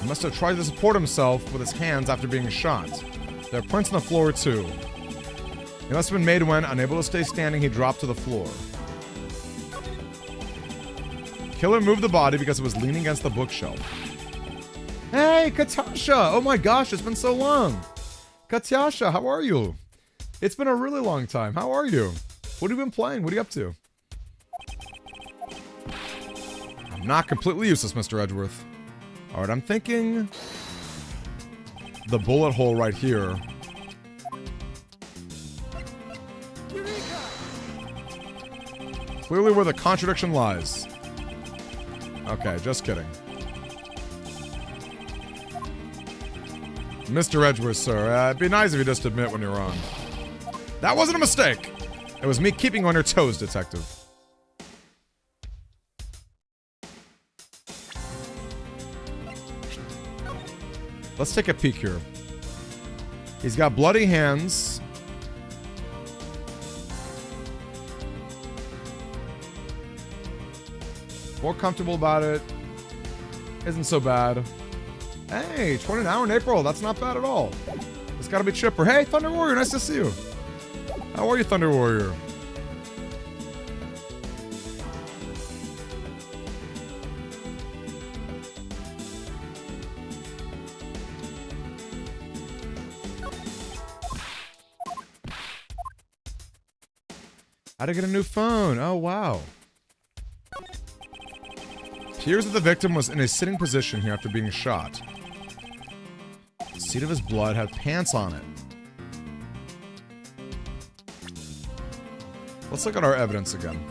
He must have tried to support himself with his hands after being shot. There are prints on the floor too. He must have been made when, unable to stay standing, he dropped to the floor. Killer moved the body because it was leaning against the bookshelf. Hey, Katasha! Oh my gosh, it's been so long! Katasha, how are you? It's been a really long time. How are you? What have you been playing? What are you up to? I'm not completely useless, Mr. Edgeworth. Alright, I'm thinking... the bullet hole right here. Clearly where the contradiction lies. Okay, just kidding. Mr. Edgeworth, sir, it'd be nice if you just admit when you're wrong. That wasn't a mistake! It was me keeping you on your toes, detective. Let's take a peek here. He's got bloody hands. More comfortable about it. Isn't so bad. Hey, 20 an hour in April. That's not bad at all. It's gotta be chipper. Hey, Thunder Warrior, nice to see you. How are you, Thunder Warrior? How to get a new phone? Oh, wow. Appears that the victim was in a sitting position here after being shot. The seat of his blood had pants on it. Let's look at our evidence again.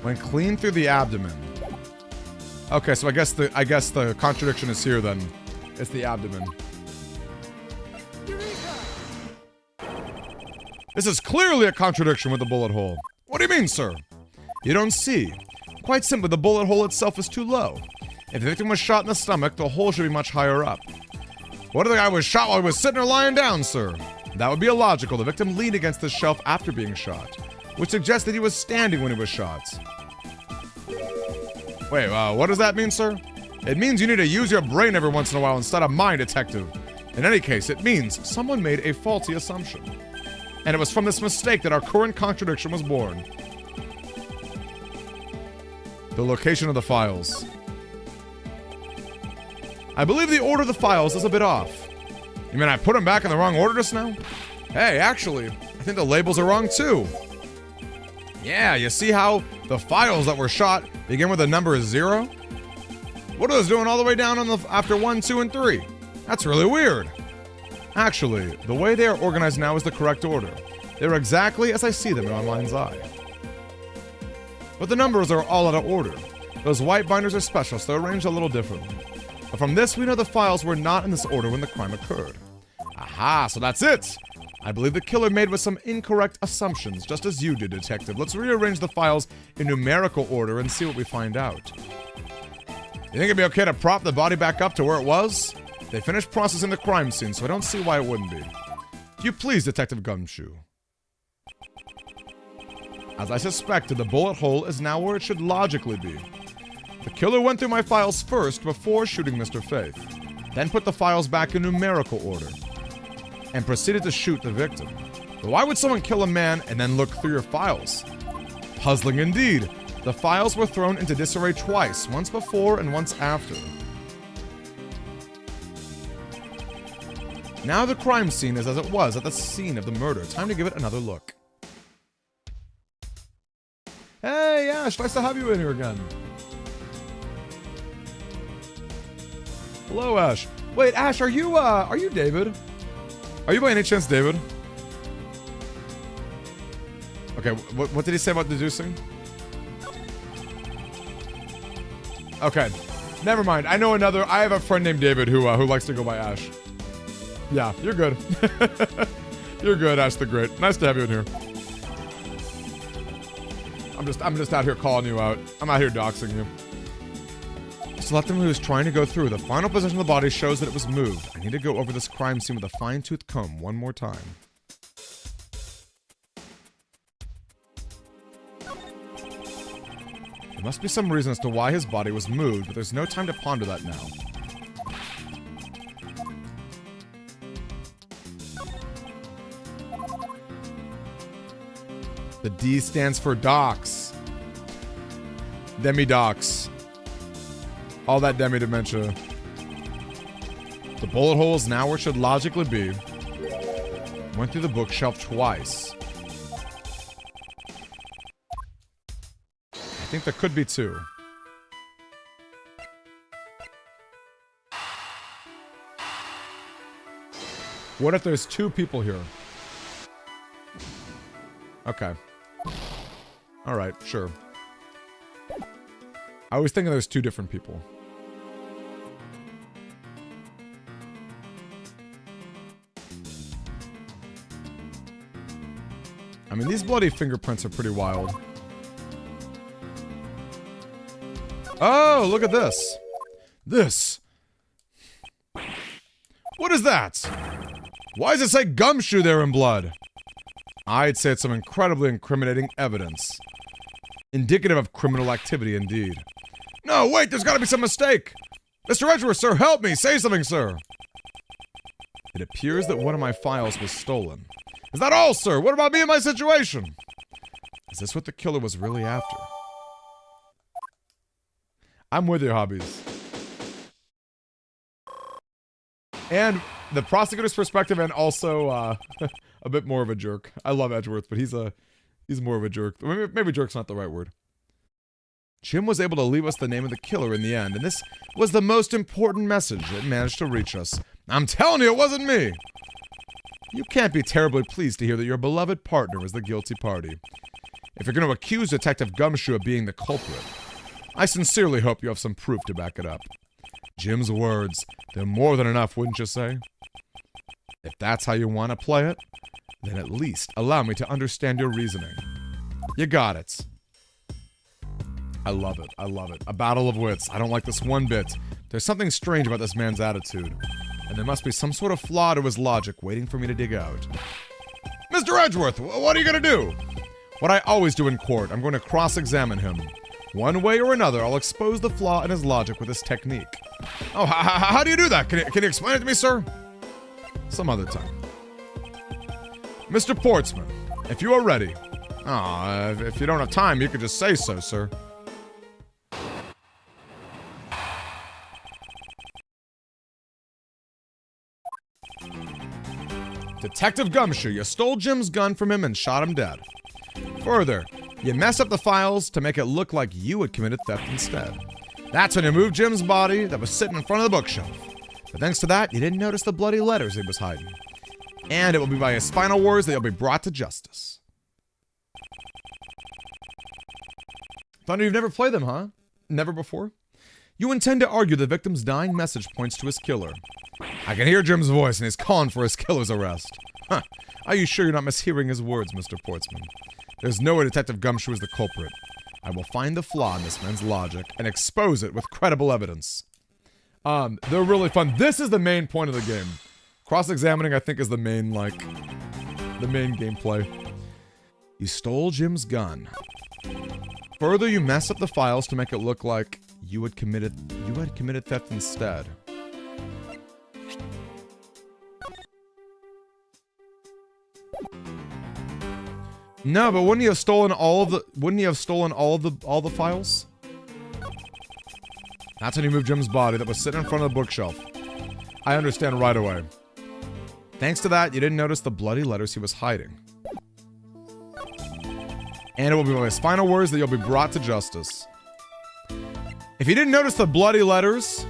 Went clean through the abdomen. Okay, so I guess the contradiction is here then. It's the abdomen. This is clearly a contradiction with the bullet hole. What do you mean, sir? You don't see. Quite simply, the bullet hole itself is too low. If the victim was shot in the stomach, the hole should be much higher up. What if the guy was shot while he was sitting or lying down, sir? That would be illogical. The victim leaned against the shelf after being shot, which suggests that he was standing when he was shot. Wait, what does that mean, sir? It means you need to use your brain every once in a while instead of mine, detective. In any case, it means someone made a faulty assumption. And it was from this mistake that our current contradiction was born. The location of the files. I believe the order of the files is a bit off. You mean I put them back in the wrong order just now? Hey, actually, I think the labels are wrong too. Yeah, you see how the files that were shot begin with the number 0? What are those doing all the way down on the after 1, 2, and 3? That's really weird. Actually, the way they are organized now is the correct order. They're exactly as I see them in my mind's eye. But the numbers are all out of order. Those white binders are special, so they're arranged a little differently. But from this, we know the files were not in this order when the crime occurred. Aha, so that's it! I believe the killer made with some incorrect assumptions, just as you did, Detective. Let's rearrange the files in numerical order and see what we find out. You think it'd be okay to prop the body back up to where it was? They finished processing the crime scene, so I don't see why it wouldn't be. You please, Detective Gumshoe. As I suspected, the bullet hole is now where it should logically be. The killer went through my files first before shooting Mr. Faith, then put the files back in numerical order, and proceeded to shoot the victim. But why would someone kill a man and then look through your files? Puzzling indeed. The files were thrown into disarray twice, once before and once after. Now the crime scene is as it was at the scene of the murder. Time to give it another look. Hey, Ash, nice to have you in here again. Hello, Ash. Wait, Ash, are you David? Are you by any chance David? Okay, what did he say about deducing? Okay, never mind. I have a friend named David who likes to go by Ash. Yeah, you're good. You're good, Ash the Great. Nice to have you in here. I'm just out here calling you out. I'm out here doxing you. Selecting who is trying to go through. The final position of the body shows that it was moved. I need to go over this crime scene with a fine-tooth comb one more time. There must be some reason as to why his body was moved, but there's no time to ponder that now. The D stands for docs. Demi-docs. All that demi-dementia. The bullet hole is now where it should logically be. Went through the bookshelf twice. I think there could be two. What if there's two people here? Okay. Alright, sure. I was thinking there's two different people. I mean, these bloody fingerprints are pretty wild. Oh, look at this. This. What is that? Why does it say Gumshoe there in blood? I'd say it's some incredibly incriminating evidence. Indicative of criminal activity, indeed. No, wait, there's gotta be some mistake! Mr. Edgeworth, sir, help me! Say something, sir! It appears that one of my files was stolen. Is that all, sir? What about me and my situation? Is this what the killer was really after? I'm with you, hobbies. And the prosecutor's perspective, and also a bit more of a jerk. I love Edgeworth, but he's more of a jerk. Maybe jerk's not the right word. Jim was able to leave us the name of the killer in the end, and this was the most important message that managed to reach us. I'm telling you, it wasn't me! You can't be terribly pleased to hear that your beloved partner was the guilty party. If you're going to accuse Detective Gumshoe of being the culprit, I sincerely hope you have some proof to back it up. Jim's words, they're more than enough, wouldn't you say? If that's how you want to play it, then at least allow me to understand your reasoning. You got it. I love it. I love it. A battle of wits. I don't like this one bit. There's something strange about this man's attitude. And there must be some sort of flaw to his logic waiting for me to dig out. Mr. Edgeworth, what are you going to do? What I always do in court, I'm going to cross-examine him. One way or another, I'll expose the flaw in his logic with this technique. Oh, how do you do that? Can you explain it to me, sir? Some other time. Mr. Portsman, if you are ready. If you don't have time, you could just say so, sir. Detective Gumshoe, you stole Jim's gun from him and shot him dead. Further, you messed up the files to make it look like you had committed theft instead. That's when you moved Jim's body that was sitting in front of the bookshelf. But thanks to that, you didn't notice the bloody letters he was hiding. And it will be by his final words that you'll be brought to justice. Thunder, you've never played them, huh? Never before? You intend to argue the victim's dying message points to his killer. I can hear Jim's voice and he's calling for his killer's arrest. Huh. Are you sure you're not mishearing his words, Mr. Portsman? There's no way Detective Gumshoe is the culprit. I will find the flaw in this man's logic and expose it with credible evidence. They're really fun. This is the main point of the game. Cross-examining, I think, is the main, the main gameplay. You stole Jim's gun. Further, you mess up the files to make it look like you had committed theft instead. No, but wouldn't he have stolen all of the files? That's when you moved Jim's body that was sitting in front of the bookshelf. I understand right away. Thanks to that, you didn't notice the bloody letters he was hiding. And it will be my final words that you'll be brought to justice. If you didn't notice the bloody letters,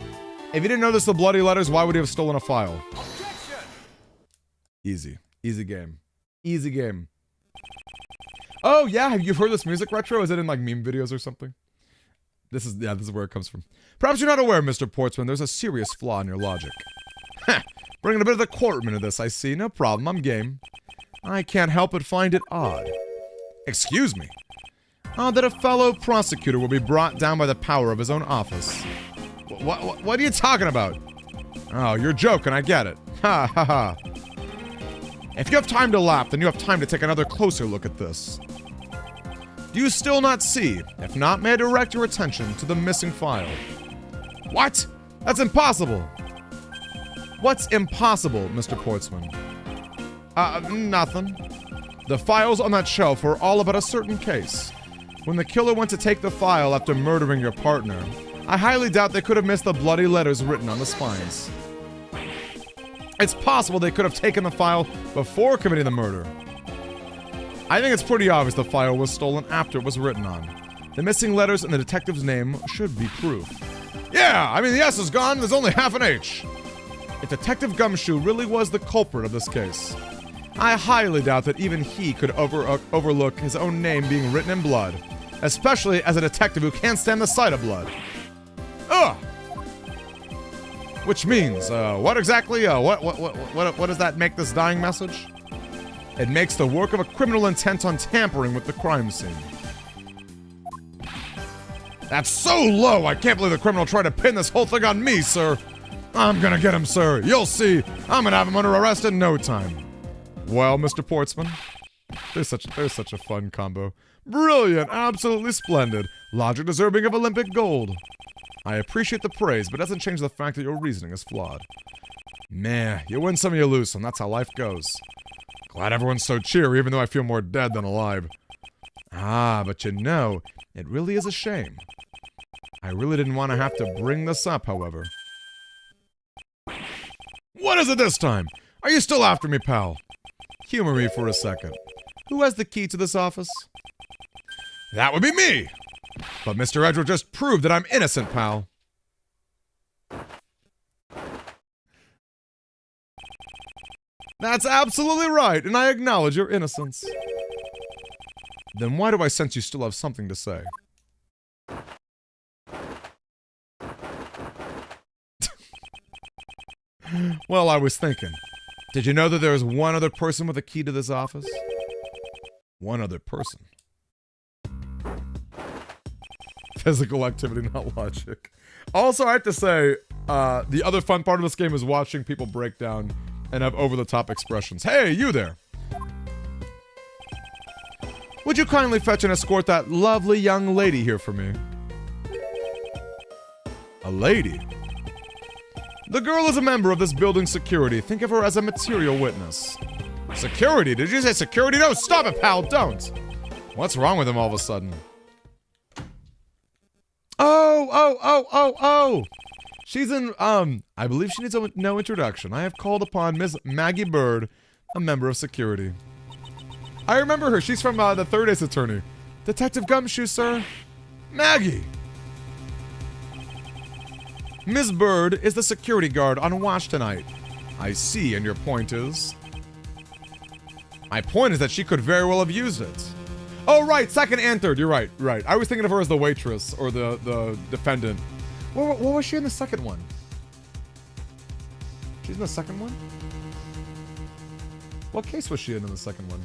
why would he have stolen a file? Objection! Easy. Easy game. Easy game. Oh yeah, have you heard this music retro? Is it in like meme videos or something? This is where it comes from. Perhaps you're not aware, Mr. Portsman, there's a serious flaw in your logic. Heh, bringing a bit of the courtroom into this, I see. No problem, I'm game. I can't help but find it odd. Excuse me? Odd that a fellow prosecutor will be brought down by the power of his own office. What are you talking about? Oh, you're joking, I get it. Ha ha ha. If you have time to laugh, then you have time to take another closer look at this. Do you still not see? If not, may I direct your attention to the missing file? What? That's impossible! What's impossible, Mr. Portsman? Nothing. The files on that shelf were all about a certain case. When the killer went to take the file after murdering your partner, I highly doubt they could have missed the bloody letters written on the spines. It's possible they could have taken the file before committing the murder. I think it's pretty obvious the file was stolen after it was written on. The missing letters and the detective's name should be proof. Yeah, I mean the S is gone, there's only half an H. If Detective Gumshoe really was the culprit of this case, I highly doubt that even he could overlook his own name being written in blood, especially as a detective who can't stand the sight of blood. Ugh! Which means, what exactly, what does that make this dying message? It makes the work of a criminal intent on tampering with the crime scene. That's so low, I can't believe the criminal tried to pin this whole thing on me, sir. I'm gonna get him, sir. You'll see. I'm gonna have him under arrest in no time. Well, Mr. Portsman, there's such a fun combo. Brilliant, absolutely splendid. Logic deserving of Olympic gold. I appreciate the praise, but it doesn't change the fact that your reasoning is flawed. Meh, you win some, you lose some. That's how life goes. Glad everyone's so cheery, even though I feel more dead than alive. Ah, but you know, it really is a shame. I really didn't want to have to bring this up, however. What is it this time? Are you still after me, pal? Humor me for a second. Who has the key to this office? That would be me! But Mr. Edgeworth just proved that I'm innocent, pal. That's absolutely right, and I acknowledge your innocence. Then why do I sense you still have something to say? Well, I was thinking. Did you know that there is one other person with a key to this office? One other person. Physical activity, not logic. Also, I have to say, the other fun part of this game is watching people break down and have over-the-top expressions. Hey, you there! Would you kindly fetch and escort that lovely young lady here for me? A lady? The girl is a member of this building's security. Think of her as a material witness. Security? Did you say security? No, stop it, pal, don't! What's wrong with him all of a sudden? Oh! She's in, I believe she needs no introduction. I have called upon Miss Maggie Bird, a member of security. I remember her. She's from, the Third Ace Attorney. Detective Gumshoe, sir. Maggie! Miss Bird is the security guard on watch tonight. I see, and your point is? My point is that she could very well have used it. Oh, right, second and third. You're right, right. I was thinking of her as the waitress or the defendant. What was she in the second one? She's in the second one? What case was she in the second one?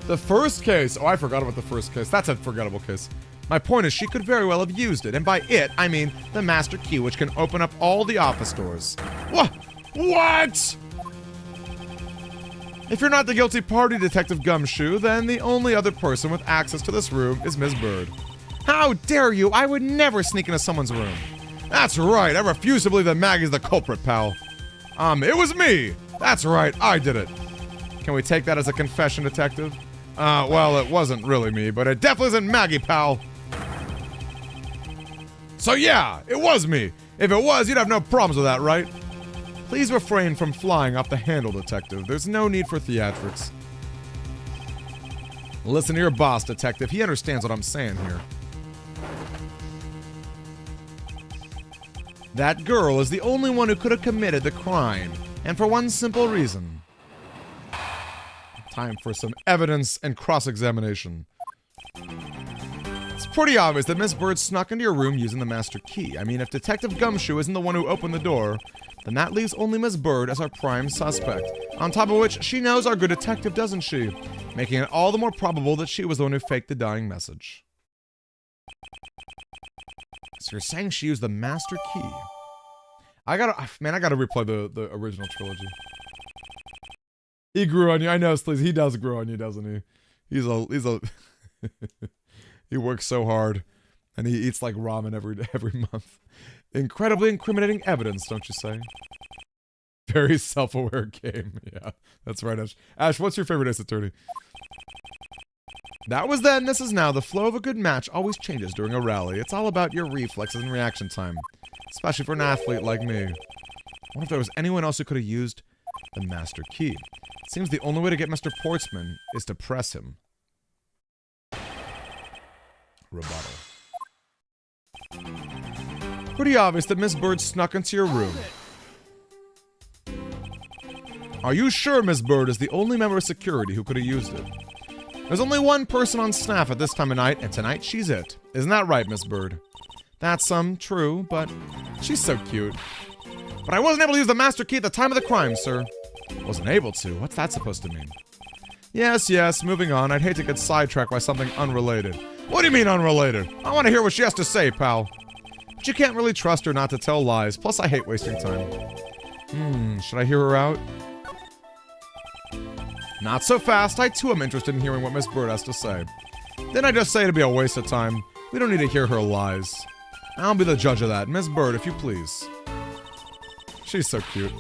The first case. Oh, I forgot about the first case. That's a forgettable case. My point is she could very well have used it. And by it, I mean the master key, which can open up all the office doors. What? What? If you're not the guilty party, Detective Gumshoe, then the only other person with access to this room is Ms. Bird. How dare you? I would never sneak into someone's room. That's right. I refuse to believe that Maggie's the culprit, pal. It was me. That's right. I did it. Can we take that as a confession, Detective? Well, it wasn't really me, but it definitely isn't Maggie, pal. So yeah, it was me. If it was, you'd have no problems with that, right? Please refrain from flying off the handle, Detective. There's no need for theatrics. Listen to your boss, Detective. He understands what I'm saying here. That girl is the only one who could have committed the crime, and for one simple reason. Time for some evidence and cross-examination. It's pretty obvious that Miss Bird snuck into your room using the master key. I mean, if Detective Gumshoe isn't the one who opened the door, then that leaves only Miss Bird as our prime suspect. On top of which, she knows our good detective, doesn't she? Making it all the more probable that she was the one who faked the dying message. So you're saying she used the master key? I gotta replay the original trilogy. He grew on you. I know, Sleaze. He does grow on you, doesn't he? He's a he works so hard, and he eats like ramen every month. Incredibly incriminating evidence, don't you say? Very self-aware game. Yeah, that's right, Ash. Ash, what's your favorite Ace Attorney? That was then, this is now. The flow of a good match always changes during a rally. It's all about your reflexes and reaction time. Especially for an athlete like me. I wonder if there was anyone else who could have used the master key. It seems the only way to get Mr. Portsman is to press him. Rebuttal. Pretty obvious that Miss Bird snuck into your room. Are you sure Miss Bird is the only member of security who could have used it? There's only one person on staff at this time of night, and tonight she's it. Isn't that right, Miss Bird? That's, true, but she's so cute. But I wasn't able to use the master key at the time of the crime, sir. Wasn't able to? What's that supposed to mean? Yes, moving on. I'd hate to get sidetracked by something unrelated. What do you mean unrelated? I want to hear what she has to say, pal. But you can't really trust her not to tell lies, plus I hate wasting time. Should I hear her out? Not so fast. I too am interested in hearing what Miss Bird has to say. Didn't I just say it'd be a waste of time? We don't need to hear her lies. I'll be the judge of that. Miss Bird, if you please. She's so cute.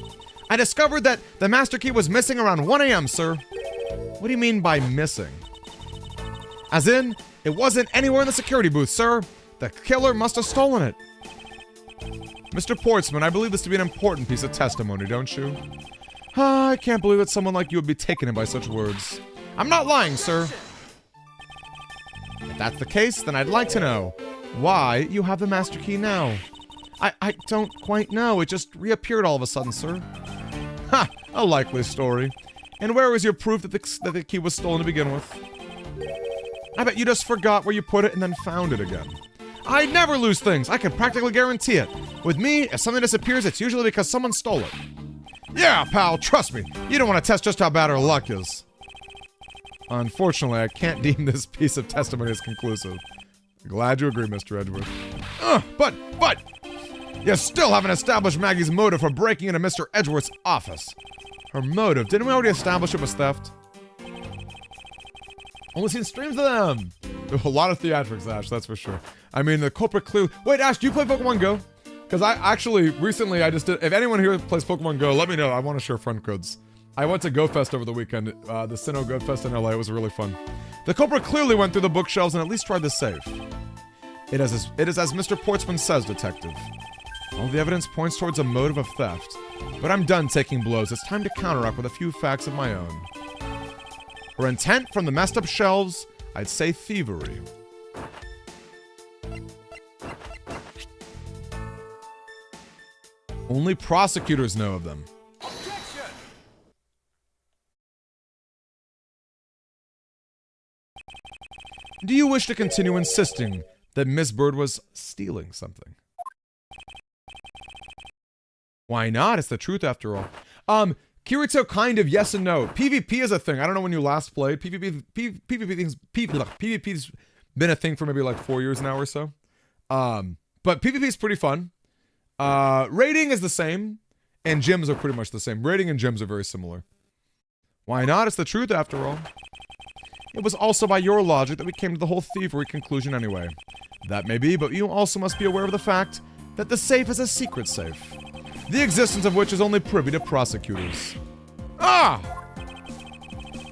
I discovered that the master key was missing around 1 a.m., sir. What do you mean by missing? As in, it wasn't anywhere in the security booth, sir. The killer must have stolen it. Mr. Portsman, I believe this to be an important piece of testimony, don't you? I can't believe that someone like you would be taken in by such words. I'm not lying, sir. If that's the case, then I'd like to know why you have the master key now. I don't quite know. It just reappeared all of a sudden, sir. Ha! A likely story. And where is your proof that the key was stolen to begin with? I bet you just forgot where you put it and then found it again. I never lose things. I can practically guarantee it. With me, if something disappears, it's usually because someone stole it. Yeah, pal, trust me. You don't want to test just how bad our luck is. Unfortunately, I can't deem this piece of testimony as conclusive. Glad you agree, Mr. Edgeworth. But, you still haven't established Maggie's motive for breaking into Mr. Edgeworth's office. Her motive, didn't we already establish it was theft? Only seen streams of them. There's a lot of theatrics, Ash, that's for sure. I mean, the culprit clearly... Wait, Ash, do you play Pokemon Go? Because I actually, recently, I just did... If anyone here plays Pokemon Go, let me know. I want to share friend codes. I went to GoFest over the weekend, the Sinnoh GoFest in LA. It was really fun. The culprit clearly went through the bookshelves and at least tried to save. It is as Mr. Portsman says, Detective. All the evidence points towards a motive of theft. But I'm done taking blows. It's time to counteract with a few facts of my own. Her intent from the messed up shelves, I'd say thievery. Only prosecutors know of them. Objection! Do you wish to continue insisting that Miss Bird was stealing something. Why not? It's the truth after all. Kirito, kind of yes and no. PvP is a thing. I don't know when you last played. PvP's been a thing for maybe like 4 years now or so. But PvP is pretty fun. Raiding is the same, and gyms are pretty much the same. Raiding and gyms are very similar. Why not? It's the truth after all. It was also by your logic that we came to the whole thievery conclusion anyway. That may be, but you also must be aware of the fact that the safe is a secret safe, the existence of which is only privy to prosecutors. Ah!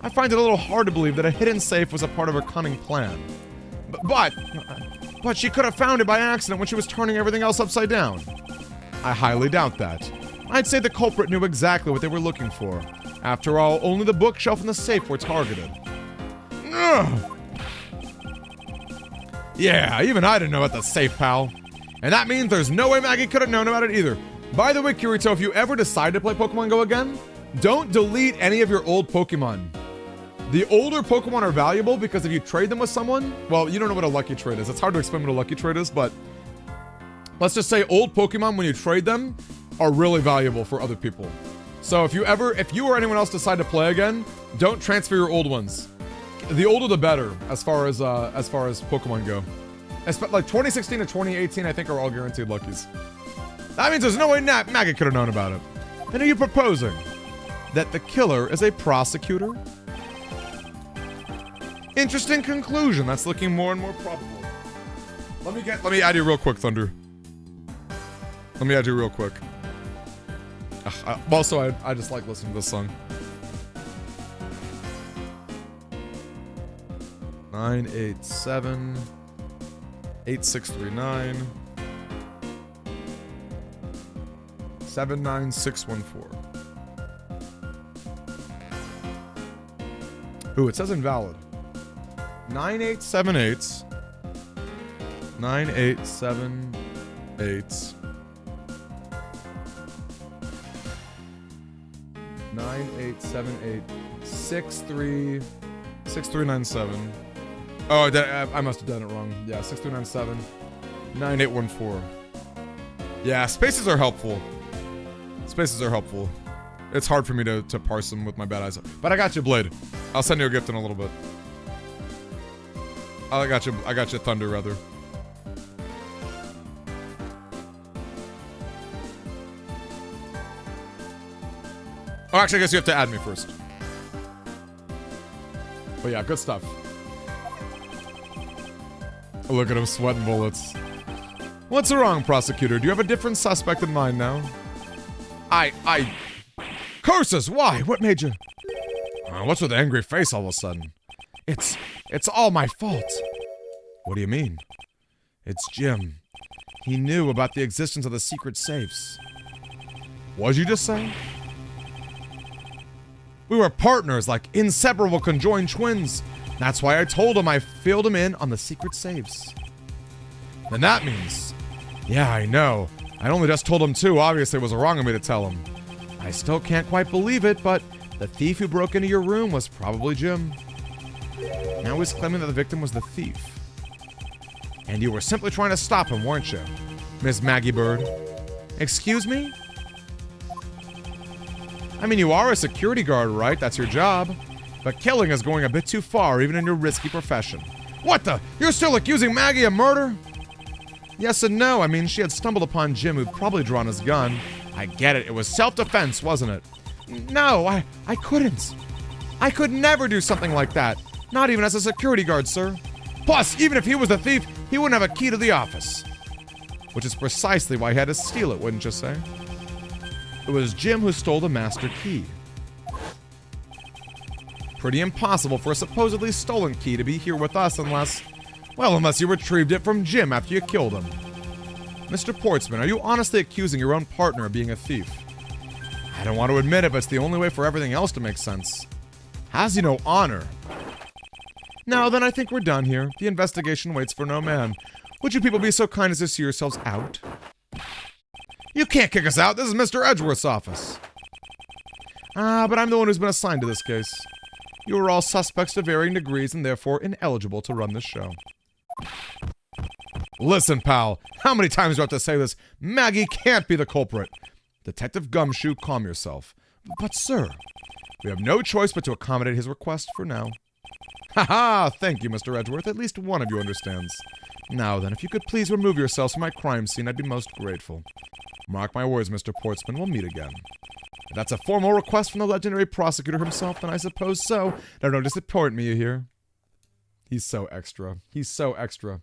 I find it a little hard to believe that a hidden safe was a part of her cunning plan. But she could have found it by accident when she was turning everything else upside down. I highly doubt that. I'd say the culprit knew exactly what they were looking for. After all, only the bookshelf and the safe were targeted. Ugh. Yeah, even I didn't know about the safe, pal. And that means there's no way Maggie could have known about it either. By the way, Kirito, if you ever decide to play Pokemon Go again, don't delete any of your old Pokemon. The older Pokemon are valuable because if you trade them with someone, well, you don't know what a lucky trade is. It's hard to explain what a lucky trade is, but let's just say old Pokemon, when you trade them, are really valuable for other people. So if you or anyone else decide to play again, don't transfer your old ones. The older the better, as far as Pokemon go. Like 2016 to 2018, I think are all guaranteed luckies. That means there's no way Maggie could have known about it. And are you proposing that the killer is a prosecutor? Interesting conclusion. That's looking more and more probable. Let me add you real quick, Thunder. Let me add you real quick. Also, I just like listening to this song. 987 8639 79614. Ooh, it says invalid. 9878 9878 9878 6397. Oh, I must have done it wrong. Yeah, 6397 9814. Yeah, spaces are helpful. Spaces are helpful. It's hard for me to parse them with my bad eyes. But I got you, Blade. I'll send you a gift in a little bit. I got you, Thunder, rather. Oh, actually, I guess you have to add me first. But yeah, good stuff. Look at him sweating bullets. What's wrong, prosecutor? Do you have a different suspect in mind now? Curses! Why? What made you... what's with the angry face all of a sudden? It's all my fault. What do you mean? It's Jim. He knew about the existence of the secret safes. What'd you just say? We were partners, like inseparable conjoined twins. That's why I told him I filled him in on the secret safes. Then that means... Yeah, I know. I only just told him too. Obviously it was wrong of me to tell him. I still can't quite believe it, but the thief who broke into your room was probably Jim. Now he's claiming that the victim was the thief. And you were simply trying to stop him, weren't you, Miss Maggie Bird? Excuse me? I mean, you are a security guard, right? That's your job. But killing is going a bit too far, even in your risky profession. What the? You're still accusing Maggie of murder? Yes and no. I mean, she had stumbled upon Jim, who'd probably drawn his gun. I get it. It was self-defense, wasn't it? No, I couldn't. I could never do something like that. Not even as a security guard, sir. Plus, even if he was the thief, he wouldn't have a key to the office. Which is precisely why he had to steal it, wouldn't you say? It was Jim who stole the master key. Pretty impossible for a supposedly stolen key to be here with us unless you retrieved it from Jim after you killed him. Mr. Portsman, are you honestly accusing your own partner of being a thief? I don't want to admit it, but it's the only way for everything else to make sense. Has he no honor? Now then, I think we're done here. The investigation waits for no man. Would you people be so kind as to see yourselves out? You can't kick us out. This is Mr. Edgeworth's office. But I'm the one who's been assigned to this case. You are all suspects to varying degrees and therefore ineligible to run this show. Listen, pal. How many times do I have to say this? Maggie can't be the culprit. Detective Gumshoe, calm yourself. But, sir, we have no choice but to accommodate his request for now. Ha-ha! Thank you, Mr. Edgeworth. At least one of you understands. Now then, if you could please remove yourselves from my crime scene, I'd be most grateful. Mark my words, Mr. Portsman, we'll meet again. If that's a formal request from the legendary prosecutor himself, then I suppose so. Now don't disappoint me, you hear? He's so extra. He's so extra.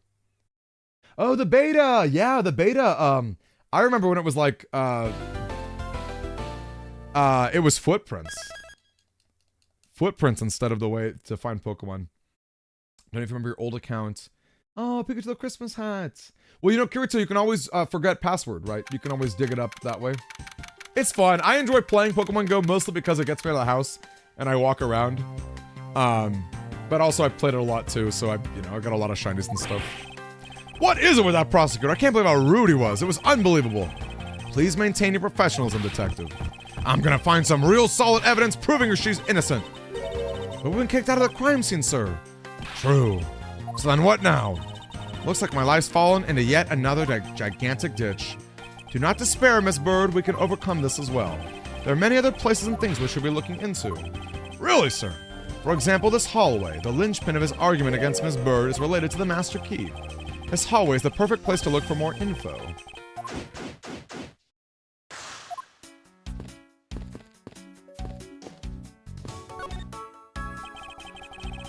Oh, the beta! Yeah, the beta. I remember when it was like, it was footprints. Footprints instead of the way to find Pokemon. Don't even remember your old account. Oh, Pikachu the Christmas hat. Well, you know, Kirito, you can always forget password, right? You can always dig it up that way. It's fun. I enjoy playing Pokemon Go mostly because it gets me out of the house and I walk around. But also I played it a lot too, so I got a lot of shinies and stuff. What is it with that prosecutor? I can't believe how rude he was. It was unbelievable. Please maintain your professionalism, detective. I'm gonna find some real solid evidence proving she's innocent. But we've been kicked out of the crime scene, sir. True. So then what now? Looks like my life's fallen into yet another gigantic ditch. Do not despair, Miss Bird. We can overcome this as well. There are many other places and things we should be looking into. Really, sir? For example, this hallway. The linchpin of his argument against Miss Bird is related to the Master Key. This hallway is the perfect place to look for more info.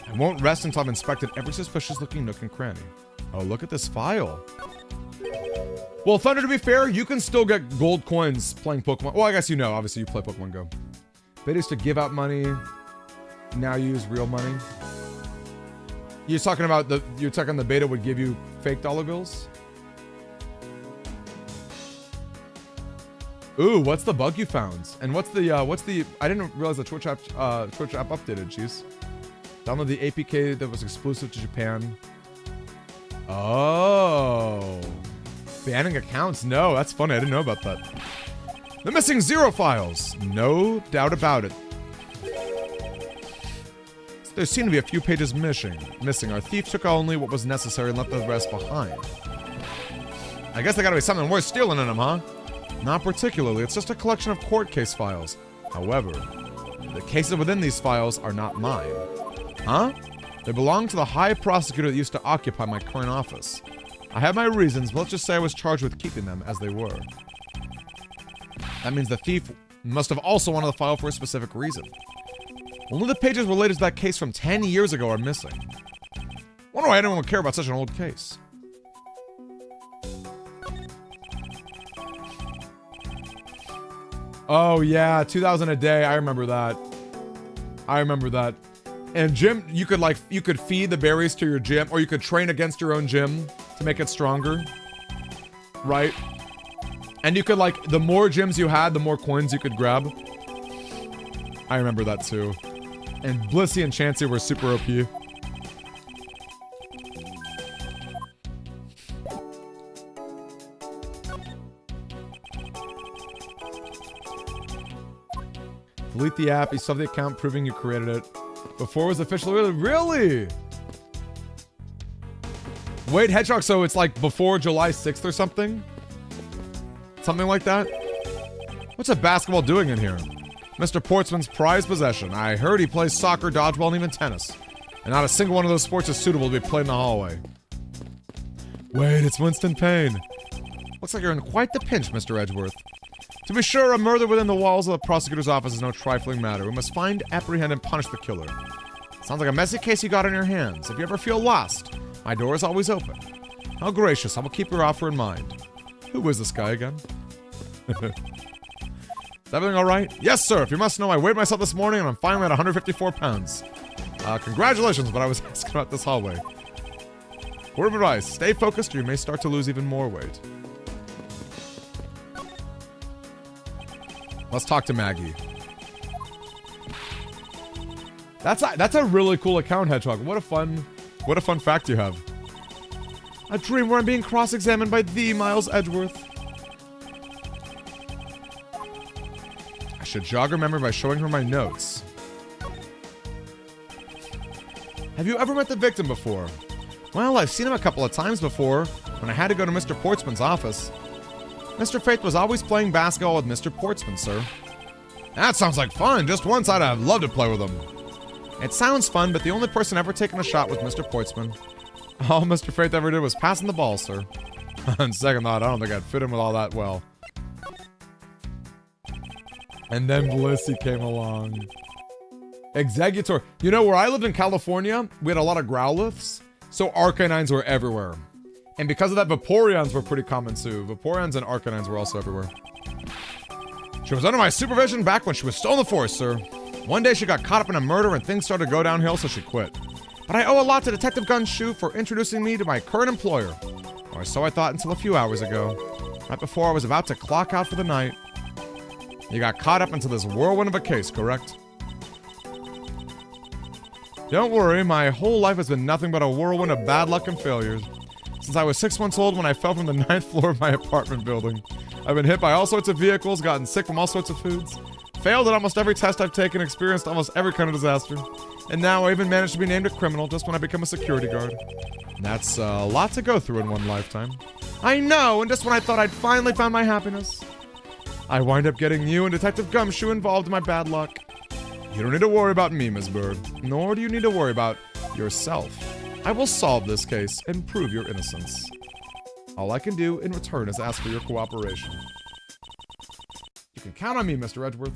I won't rest until I've inspected every suspicious-looking nook and cranny. Oh, look at this file. Well, Thunder, to be fair, you can still get gold coins playing Pokemon. Well, I guess you know. Obviously, you play Pokemon Go. Beta is to give out money. Now use real money. You're talking about the beta would give you fake dollar bills? Ooh, what's the bug you found? And what's the I didn't realize the Twitch app updated, jeez. Download the APK that was exclusive to Japan. Oh. Banning accounts? No, that's funny. I didn't know about that. The missing 0 files. No doubt about it. There seem to be a few pages missing. Our thief took only what was necessary and left the rest behind. I guess there gotta be something worth stealing in them, huh? Not particularly. It's just a collection of court case files. However, the cases within these files are not mine. Huh? They belong to the high prosecutor that used to occupy my current office. I have my reasons, but let's just say I was charged with keeping them as they were. That means the thief must have also wanted the file for a specific reason. Only the pages related to that case from 10 years ago are missing. Wonder why anyone would care about such an old case. Oh yeah, 2,000 a day. I remember that. And gym, you could feed the berries to your gym, or you could train against your own gym to make it stronger. Right? And you could the more gyms you had, the more coins you could grab. I remember that too. And Blissey and Chansey were super OP. Delete the app, you still have the account proving you created it. Before it was officially really? Wait, Hedgehog, so it's like before July 6th or something? Something like that? What's a basketball doing in here? Mr. Portsman's prized possession. I heard he plays soccer, dodgeball, and even tennis. And not a single one of those sports is suitable to be played in the hallway. Wait, it's Winston Payne. Looks like you're in quite the pinch, Mr. Edgeworth. To be sure, a murder within the walls of the prosecutor's office is no trifling matter. We must find, apprehend, and punish the killer. Sounds like a messy case you got on your hands. If you ever feel lost, my door is always open. How gracious, I will keep your offer in mind. Who is this guy again? Is everything alright? Yes, sir. If you must know, I weighed myself this morning and I'm finally at 154 pounds. Congratulations, but I was asking about this hallway. Word of advice, stay focused or you may start to lose even more weight. Let's talk to Maggie. That's a really cool account, Hedgehog. What a fun fact you have. A dream where I'm being cross-examined by the Miles Edgeworth. I should jog her memory by showing her my notes. Have you ever met the victim before? Well, I've seen him a couple of times before. when I had to go to Mr. Portsman's office. Mr. Faith was always playing basketball with Mr. Portsman, sir. That sounds like fun. Just once I'd have loved to play with him. It sounds fun, but the only person ever taking a shot was Mr. Portsman. All Mr. Faith ever did was passing the ball, sir. On second thought, I don't think I'd fit in with all that well. And then Blissey came along. Executor. You know, where I lived in California, we had a lot of Growliths, so Arcanines were everywhere. And because of that, Vaporeons were pretty common too. Vaporeons and Arcanines were also everywhere. She was under my supervision back when she was still in the force, sir. One day she got caught up in a murder and things started to go downhill, so she quit. But I owe a lot to Detective Gunshoe for introducing me to my current employer. Or so I thought until a few hours ago. Right before I was about to clock out for the night. You got caught up into this whirlwind of a case, correct? Don't worry, my whole life has been nothing but a whirlwind of bad luck and failures. Since I was 6 months old when I fell from the 9th floor of my apartment building. I've been hit by all sorts of vehicles, gotten sick from all sorts of foods, failed at almost every test I've taken, experienced almost every kind of disaster. And now I even managed to be named a criminal just when I become a security guard. That's a lot to go through in one lifetime. I know, and just when I thought I'd finally found my happiness, I wind up getting you and Detective Gumshoe involved in my bad luck. You don't need to worry about me, Miss Bird, nor do you need to worry about yourself. I will solve this case and prove your innocence. All I can do in return is ask for your cooperation. You can count on me, Mr. Edgeworth.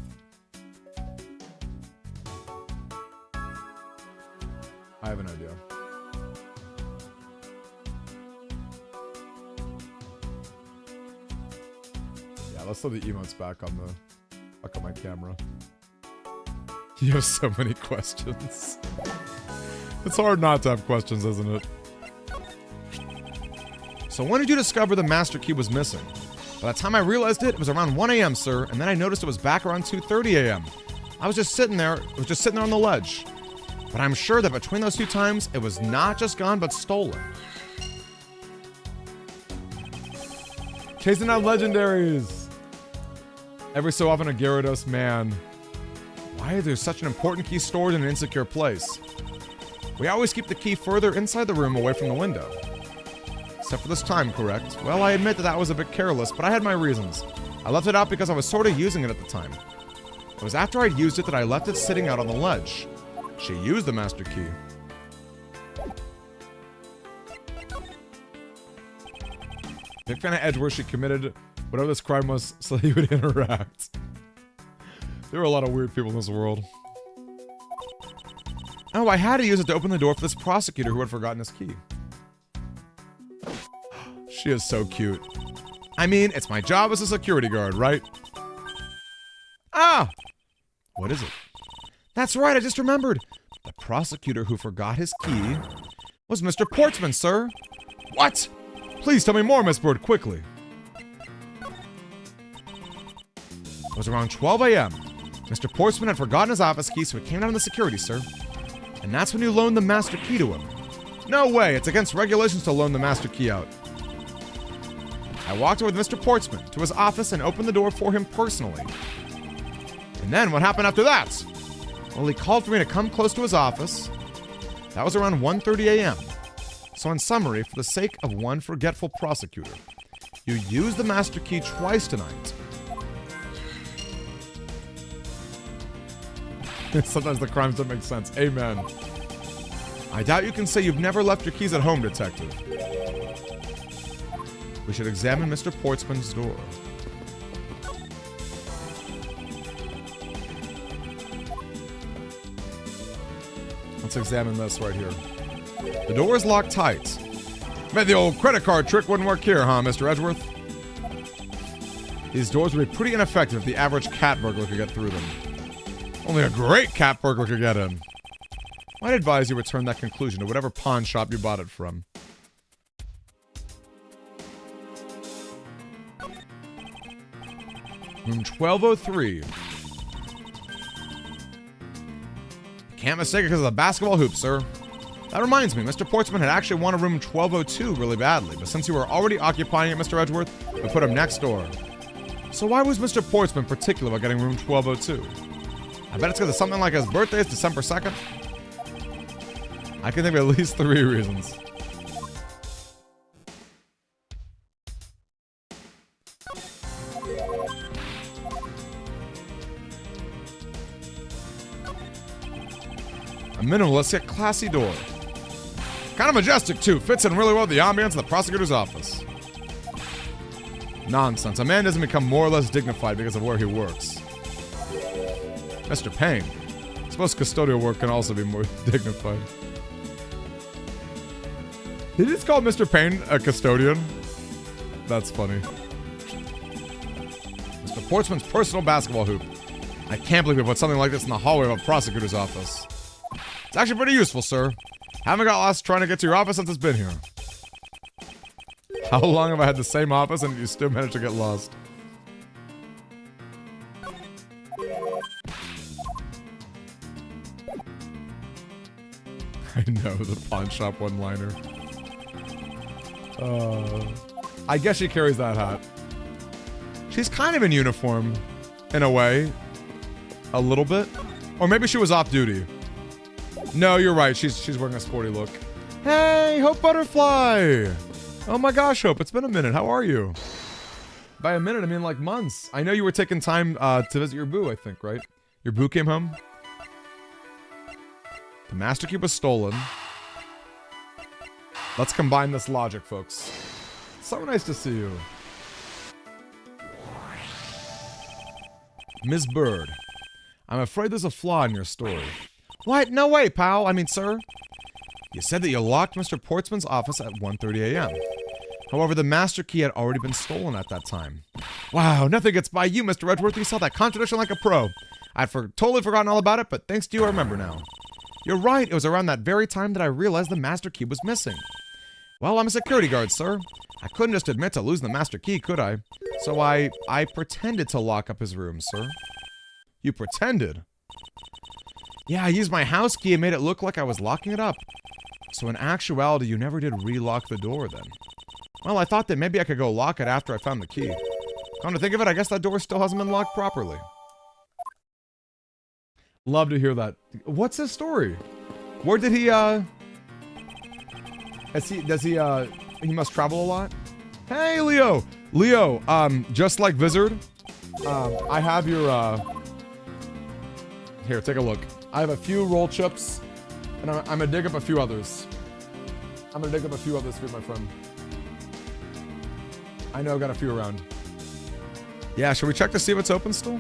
I have an idea. Yeah, let's throw the emotes back on my camera. You have so many questions. It's hard not to have questions, isn't it? So when did you discover the master key was missing? By the time I realized it, it was around 1 a.m., sir, and then I noticed it was back around 2:30 a.m. I was just sitting there, on the ledge. But I'm sure that between those two times, it was not just gone, but stolen. Chasing out legendaries! Every so often a Gyarados, man. Why is there such an important key stored in an insecure place? We always keep the key further inside the room away from the window. Except for this time, correct? Well, I admit that was a bit careless, but I had my reasons. I left it out because I was sort of using it at the time. It was after I'd used it that I left it sitting out on the ledge. She used the master key. Big fan of Edgeworth, she committed whatever this crime was so that he would interact. There were a lot of weird people in this world. Oh, I had to use it to open the door for this prosecutor who had forgotten his key. She is so cute. I mean, it's my job as a security guard, right? Ah! What is it? That's right, I just remembered. The prosecutor who forgot his key was Mr. Portsman, sir. What? Please tell me more, Miss Bird, quickly. It was around 12 a.m. Mr. Portsman had forgotten his office key, so he came down to security, sir. And that's when you loaned the master key to him. No way, it's against regulations to loan the master key out. I walked over with Mr. Portsman to his office and opened the door for him personally. And then what happened after that? Well, he called for me to come close to his office. That was around 1:30 a.m. So in summary, for the sake of one forgetful prosecutor, you used the master key twice tonight. Sometimes the crimes don't make sense. Amen. I doubt you can say you've never left your keys at home, detective. We should examine Mr. Portsman's door. Let's examine this right here. The door is locked tight. Bet the old credit card trick wouldn't work here, huh, Mr. Edgeworth? These doors would be pretty ineffective if the average cat burglar could get through them. Only a great cat burglar could get in. I'd advise you return that conclusion to whatever pawn shop you bought it from. Room 1203. Can't mistake it because of the basketball hoop, sir. That reminds me, Mr. Portsman had actually wanted room 1202 really badly, but since you were already occupying it, Mr. Edgeworth, we put him next door. So why was Mr. Portsman particular about getting room 1202? I bet it's because of something like his birthday is December 2nd. I can think of at least 3 reasons. minimalist yet classy door. Kind of majestic, too. Fits in really well with the ambience of the prosecutor's office. Nonsense. A man doesn't become more or less dignified because of where he works. Mr. Payne. I suppose custodial work can also be more dignified. He just called Mr. Payne a custodian? That's funny. Mr. Portsman's personal basketball hoop. I can't believe we put something like this in the hallway of a prosecutor's office. It's actually pretty useful, sir. Haven't got lost trying to get to your office since it's been here. How long have I had the same office and you still managed to get lost? I know, the pawn shop one-liner. I guess she carries that hat. She's kind of in uniform, in a way. A little bit. Or maybe she was off duty. No, you're right. She's wearing a sporty look. Hey, Hope Butterfly! Oh my gosh, Hope, it's been a minute. How are you? By a minute, I mean like months. I know you were taking time to visit your boo, I think, right? Your boo came home? The Master Key was stolen. Let's combine this logic, folks. So nice to see you. Ms. Bird, I'm afraid there's a flaw in your story. What? No way, pal. I mean, sir. You said that you locked Mr. Portsman's office at 1:30 a.m. However, the Master Key had already been stolen at that time. Wow, nothing gets by you, Mr. Edgeworth. You saw that contradiction like a pro. I'd totally forgotten all about it, but thanks to you, I remember now. You're right. It was around that very time that I realized the Master Key was missing. Well, I'm a security guard, sir. I couldn't just admit to losing the Master Key, could I? So I pretended to lock up his room, sir. You pretended? Yeah, I used my house key and made it look like I was locking it up. So in actuality, you never did relock the door then. Well, I thought that maybe I could go lock it after I found the key. Come to think of it, I guess that door still hasn't been locked properly. Love to hear that. What's his story? Where did he, he must travel a lot? Hey, Leo! Leo, just like Vizard, I have your, here, take a look. I have a few roll chips, and I'm gonna dig up a few others. I'm gonna dig up a few others for you, my friend. I know I got a few around. Yeah, should we check to see if it's open still?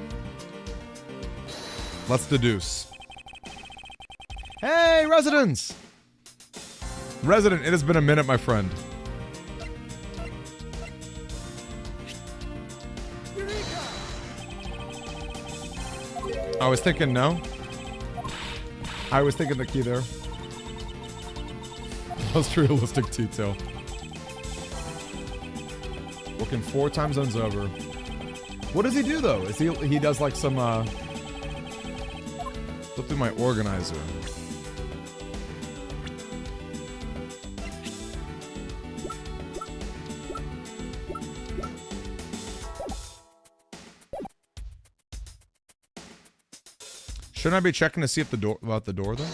Let's deduce. Hey, residents! Resident, it has been a minute, my friend. I was thinking no. I was thinking the key there. Most realistic detail. Working 4 time zones over. What does he do though? Is he does like some flip through my organizer. Shouldn't I be checking to see if about the door though?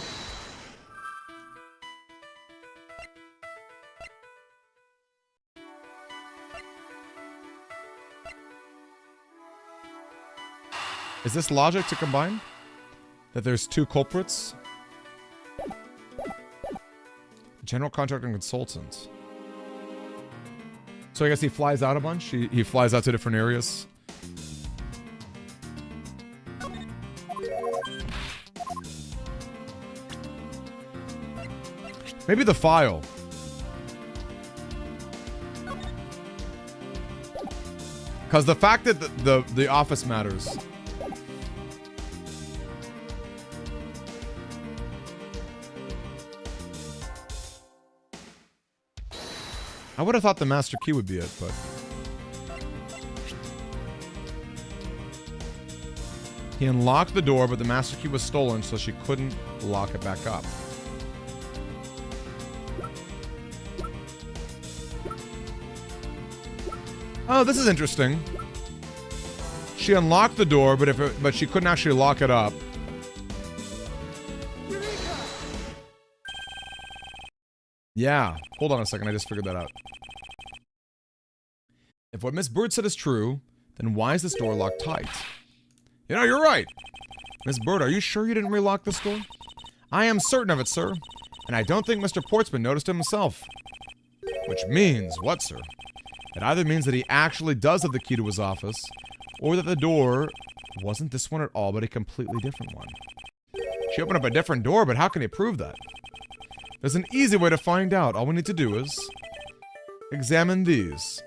Is this logic to combine? That there's 2 culprits? General contractor and consultant. So I guess he flies out a bunch? He flies out to different areas? Maybe the file. Because the fact that the office matters. I would have thought the master key would be it, but... He unlocked the door, but the master key was stolen, so she couldn't lock it back up. Oh, this is interesting. She unlocked the door, but she couldn't actually lock it up. Yeah. Hold on a second, I just figured that out. If what Miss Bird said is true, then why is this door locked tight? You know, you're right. Miss Bird, are you sure you didn't relock this door? I am certain of it, sir. And I don't think Mr. Portsman noticed him himself. Which means what, sir? It either means that he actually does have the key to his office, or that the door wasn't this one at all, but a completely different one. She opened up a different door, but how can he prove that? There's an easy way to find out. All we need to do is examine these.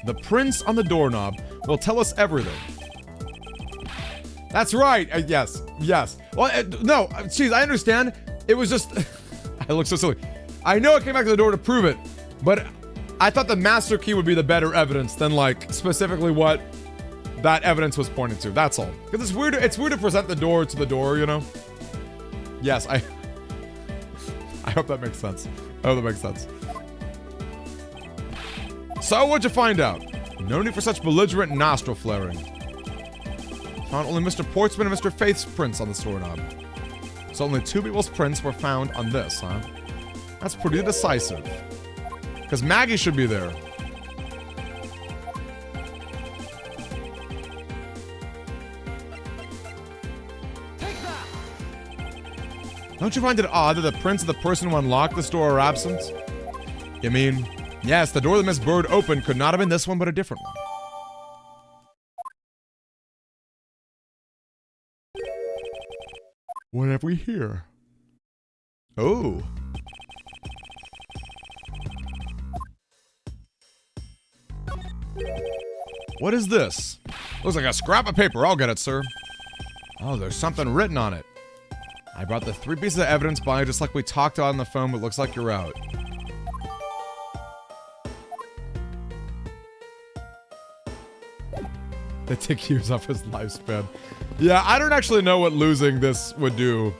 The prints on the doorknob will tell us everything. That's right. Yes. Well, no, jeez, I understand. It was just... I look so silly. I know it came back to the door to prove it, but I thought the master key would be the better evidence than, like, specifically what that evidence was pointing to. That's all. Because it's weird to present the door to the door, you know? Yes, I hope that makes sense. I hope that makes sense. So, what'd you find out? No need for such belligerent nostril flaring. Found only Mr. Portsman and Mr. Faith's prints on the doorknob. So only 2 people's prints were found on this, huh? That's pretty decisive. Because Maggie should be there. Don't you find it odd that the prints of the person who unlocked this door are absent? You mean, yes, the door that Miss Bird opened could not have been this one, but a different one. What have we here? Oh. What is this? Looks like a scrap of paper. I'll get it, sir. Oh, there's something written on it. I brought the 3 pieces of evidence by just like we talked on the phone, but looks like you're out. They take years off his lifespan. Yeah, I don't actually know what losing this would do.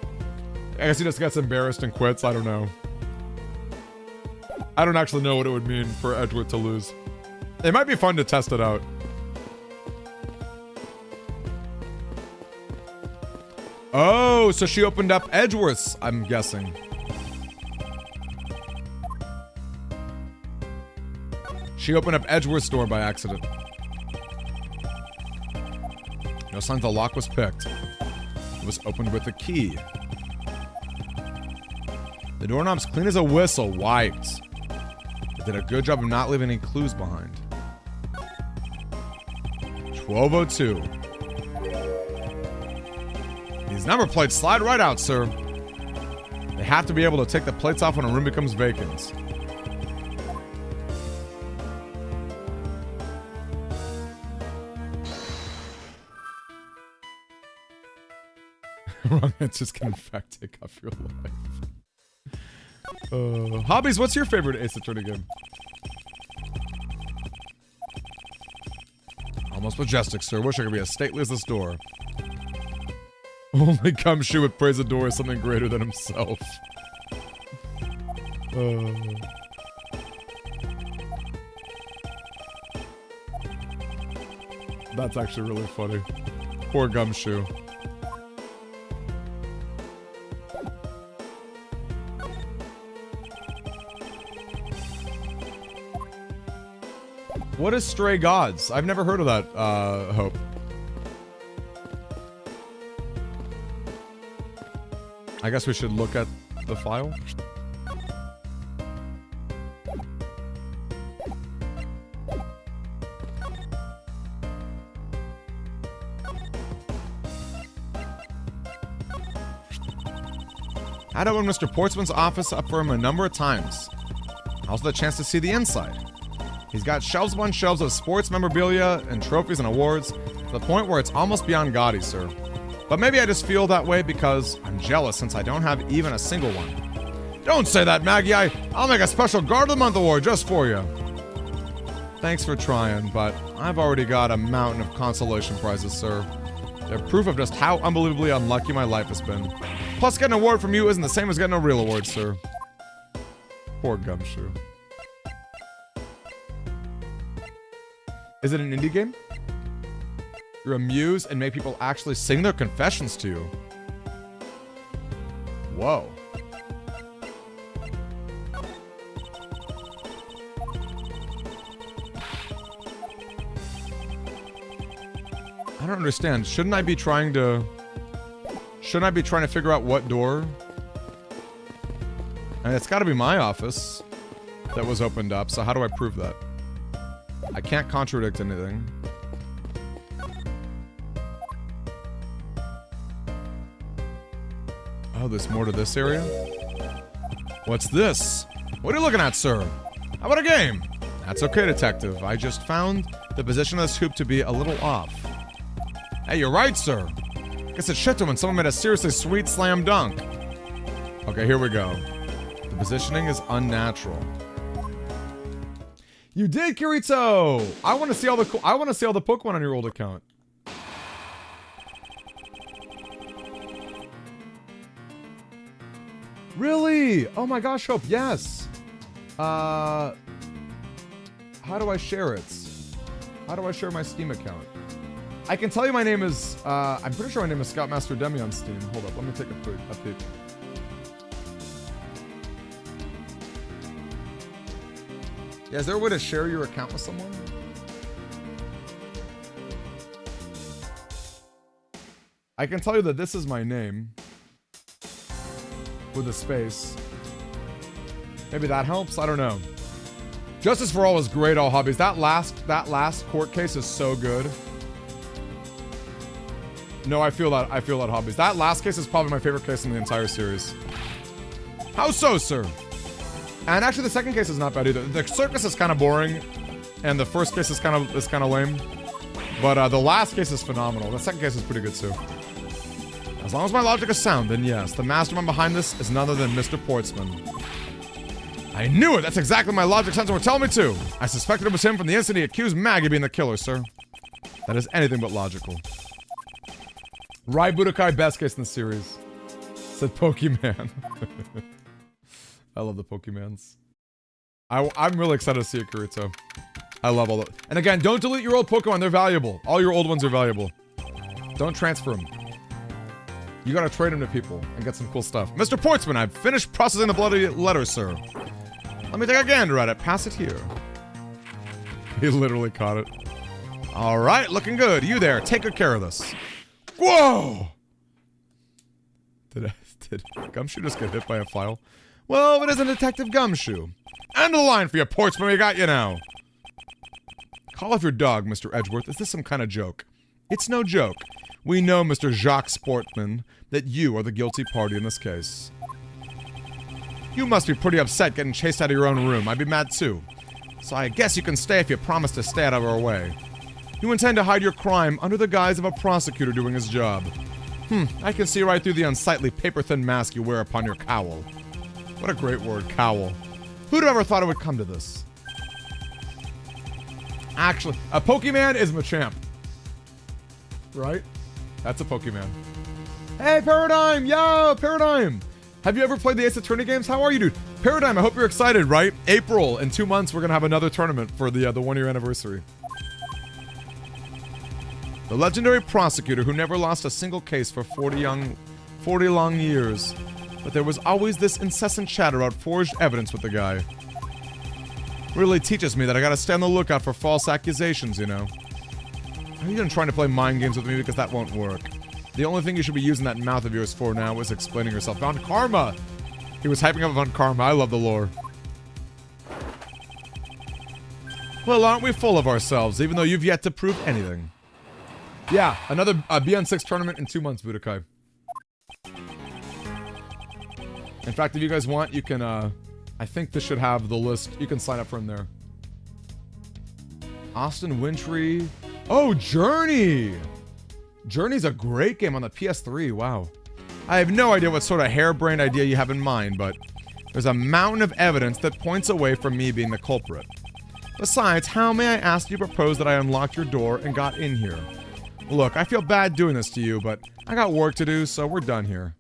I guess he just gets embarrassed and quits. I don't know. I don't actually know what it would mean for Edgeworth to lose. It might be fun to test it out. Oh, so she opened up Edgeworth's, I'm guessing. She opened up Edgeworth's door by accident. No sign the lock was picked. It was opened with a key. The doorknob's clean as a whistle, wiped. It did a good job of not leaving any clues behind. 1202. These number plates slide right out, sir. They have to be able to take the plates off when a room becomes vacant. Wrong answers can in fact take off your life. Hobbies, what's your favorite Ace Attorney game? Almost majestic, sir. Wish I could be as stately as this door. Only Gumshoe would praise a door as something greater than himself. That's actually really funny. Poor Gumshoe. What is Stray Gods? I've never heard of that, Hope. I guess we should look at the file. I'd opened Mr. Portsman's office up for him a number of times. Also the chance to see the inside. He's got shelves upon shelves of sports memorabilia and trophies and awards, to the point where it's almost beyond gaudy, sir. But maybe I just feel that way because I'm jealous since I don't have even a single one. Don't say that, Maggie. I'll make a special Guard of the Month award just for you. Thanks for trying, but I've already got a mountain of consolation prizes, sir. They're proof of just how unbelievably unlucky my life has been. Plus, getting an award from you isn't the same as getting a real award, sir. Poor Gumshoe. Is it an indie game? You amuse and make people actually sing their confessions to you. Whoa. don't understand. Shouldn't I be trying to figure out what door? And it's gotta be my office that was opened up, so how do I prove that? I can't contradict anything. Oh, there's more to this area? What's this? What are you looking at, sir? How about a game? That's okay, detective. I just found the position of this hoop to be a little off. Hey, you're right, sir. Guess it's shit to when someone made a seriously sweet slam dunk. Okay, here we go. The positioning is unnatural. You did, Kirito! I want to see all the Pokemon on your old account. Really? Oh my gosh, Hope, yes. How do I share it? How do I share my Steam account? I can tell you my name is, I'm pretty sure my name is Scoutmaster Demi on Steam. Hold up, let me take a peek. Yeah, is there a way to share your account with someone? I can tell you that this is my name. With a space. Maybe that helps? I don't know. Justice for All is great, all hobbies. That last court case is so good. No, I feel that hobbies. That last case is probably my favorite case in the entire series. How so, sir? And actually, the second case is not bad either. The circus is kind of boring, and the first case is kind of lame. But the last case is phenomenal. The second case is pretty good too. As long as my logic is sound, then yes, the mastermind behind this is none other than Mr. Portsman. I knew it! That's exactly my logic sensor would tell me to! I suspected it was him from the instant he accused Maggie of being the killer, sir. That is anything but logical. Rai Budokai, best case in the series. Said Pokemon. I love the Pokemons. I'm really excited to see it, Kirito. I love all of it. And again, don't delete your old Pokemon, they're valuable. All your old ones are valuable. Don't transfer them. You gotta trade them to people and get some cool stuff. Mr. Portsman, I've finished processing the bloody letter, sir. Let me take a gander at it. Pass it here. He literally caught it. Alright, looking good. You there, take good care of this. Whoa! Did Gumshoe just get hit by a file? Well, it isn't Detective Gumshoe. End of the line for you, Portsman. We got you now. Call off your dog, Mr. Edgeworth. Is this some kind of joke? It's no joke. We know, Mr. Jacques Sportman, that you are the guilty party in this case. You must be pretty upset getting chased out of your own room. I'd be mad too. So I guess you can stay if you promise to stay out of our way. You intend to hide your crime under the guise of a prosecutor doing his job. I can see right through the unsightly paper-thin mask you wear upon your cowl. What a great word, cowl. Who'd have ever thought it would come to this? Actually, a Pokemon is Machamp. Right? That's a Pokemon. Hey, Paradigm! Yo, Paradigm! Have you ever played the Ace Attorney games? How are you, dude? Paradigm, I hope you're excited, right? April, in 2 months, we're gonna have another tournament for the 1-year anniversary. The legendary prosecutor who never lost a single case for 40 long years. But there was always this incessant chatter about forged evidence with the guy. Really teaches me that I gotta stay on the lookout for false accusations, you know. Are you even trying to play mind games with me? Because that won't work. The only thing you should be using that mouth of yours for now is explaining yourself. Von Karma! He was hyping up Von Karma. I love the lore. Well, aren't we full of ourselves, even though you've yet to prove anything? Yeah, another BN6 tournament in 2 months, Budokai. In fact, if you guys want, you can, I think this should have the list. You can sign up for him there. Austin Wintry. Oh, Journey! Journey's a great game on the PS3, wow. I have no idea what sort of harebrained idea you have in mind, but there's a mountain of evidence that points away from me being the culprit. Besides, how may I ask you to propose that I unlocked your door and got in here? Look, I feel bad doing this to you, but I got work to do, so we're done here.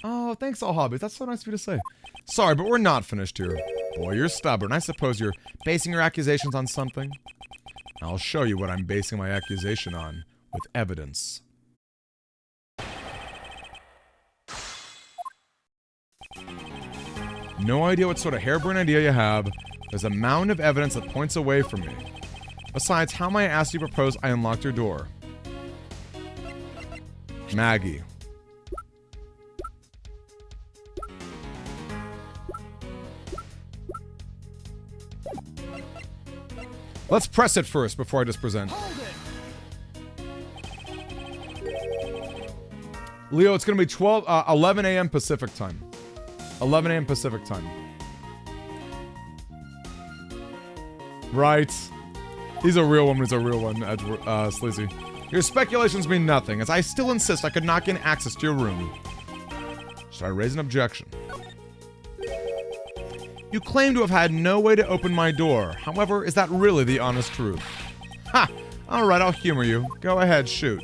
Oh, thanks, all hobbies. That's so nice of you to say. Sorry, but we're not finished here. Boy, you're stubborn. I suppose you're basing your accusations on something? I'll show you what I'm basing my accusation on, with evidence. No idea what sort of harebrained idea you have. There's a mountain of evidence that points away from me. Besides, how may I ask you propose I unlocked your door? Maggie. Let's press it first before I just present. Leo, it's going to be 11 a.m. Pacific time. 11 a.m. Pacific time. Right. He's a real one. He's a real one, Edgeworth, Sleazy. Your speculations mean nothing, as I still insist I could not gain access to your room. Should I raise an objection? You claim to have had no way to open my door. However, is that really the honest truth? Ha! Alright, I'll humor you. Go ahead, shoot.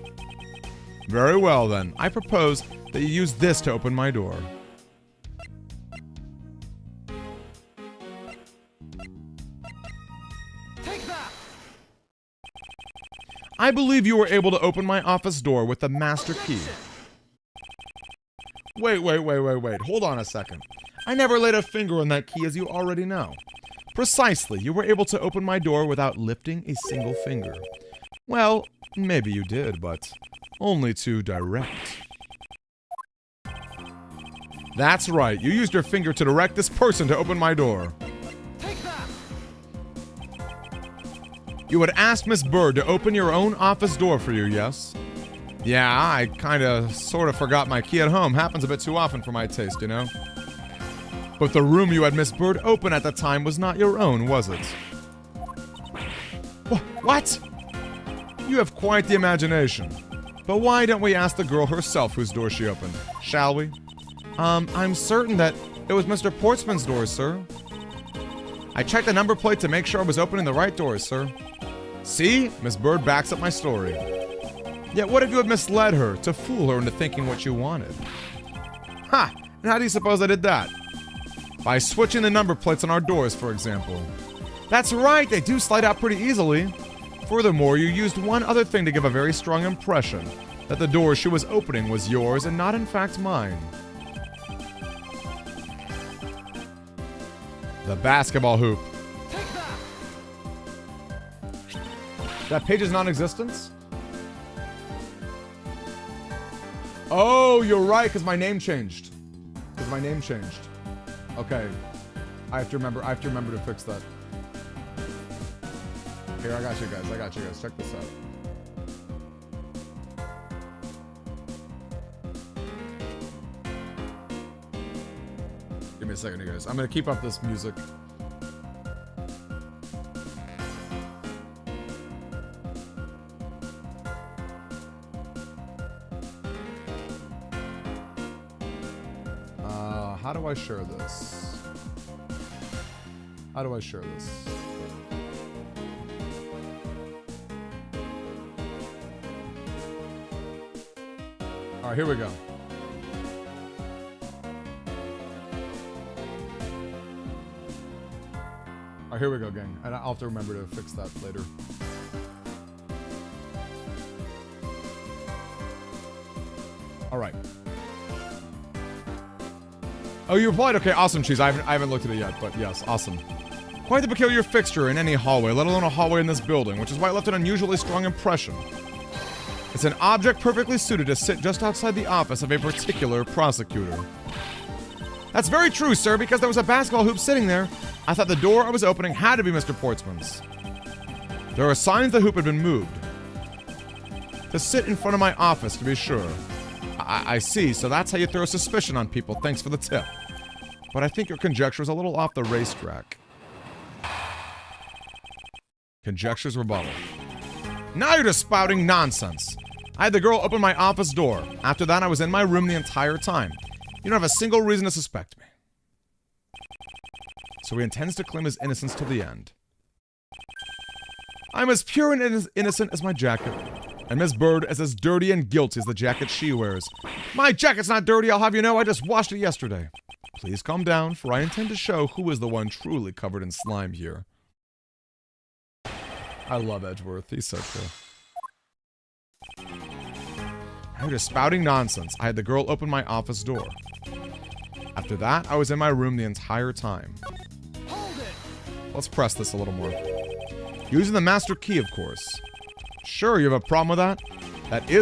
Very well, then. I propose that you use this to open my door. Take that! I believe you were able to open my office door with the master key. Wait. Hold on a second. I never laid a finger on that key, as you already know. Precisely, you were able to open my door without lifting a single finger. Well, maybe you did, but only to direct. That's right, you used your finger to direct this person to open my door. Take that! You had asked Miss Bird to open your own office door for you, yes? Yeah, I sorta forgot my key at home. Happens a bit too often for my taste, you know? But the room you had Miss Bird open at the time was not your own, was it? What? You have quite the imagination. But why don't we ask the girl herself whose door she opened, shall we? I'm certain that it was Mr. Portsman's door, sir. I checked the number plate to make sure I was opening the right doors, sir. See? Miss Bird backs up my story. Yet what if you had misled her to fool her into thinking what you wanted? Ha! And how do you suppose I did that? By switching the number plates on our doors, for example. That's right, they do slide out pretty easily. Furthermore, you used one other thing to give a very strong impression, that the door she was opening was yours and not in fact mine. The basketball hoop. Take that! That page is non-existent? Oh, you're right, because my name changed. Okay. I have to remember to fix that. Here, I got you guys. Check this out. Give me a second, you guys. I'm gonna keep up this music. How do I share this? Alright, here we go. Alright, here we go, gang. And I'll have to remember to fix that later. Alright. Oh, you replied? Okay, awesome, Cheese. I haven't looked at it yet, but yes, awesome. Quite the peculiar fixture in any hallway, let alone a hallway in this building, which is why it left an unusually strong impression. It's an object perfectly suited to sit just outside the office of a particular prosecutor. That's very true, sir, because there was a basketball hoop sitting there. I thought the door I was opening had to be Mr. Portsman's. There are signs the hoop had been moved. To sit in front of my office, to be sure. I see, so that's how you throw suspicion on people. Thanks for the tip. But I think your conjecture is a little off the racetrack. Conjecture's rebuttal. Now you're just spouting nonsense. I had the girl open my office door. After that, I was in my room the entire time. You don't have a single reason to suspect me. So he intends to claim his innocence to the end. I'm as pure and innocent as my jacket. And Miss Bird is as dirty and guilty as the jacket she wears. My jacket's not dirty, I'll have you know. I just washed it yesterday. Please calm down, for I intend to show who is the one truly covered in slime here. I love Edgeworth. He's so cool. I'm just spouting nonsense. I had the girl open my office door. After that, I was in my room the entire time. Hold it! Let's press this a little more. Using the master key, of course. Sure, you have a problem with that? That is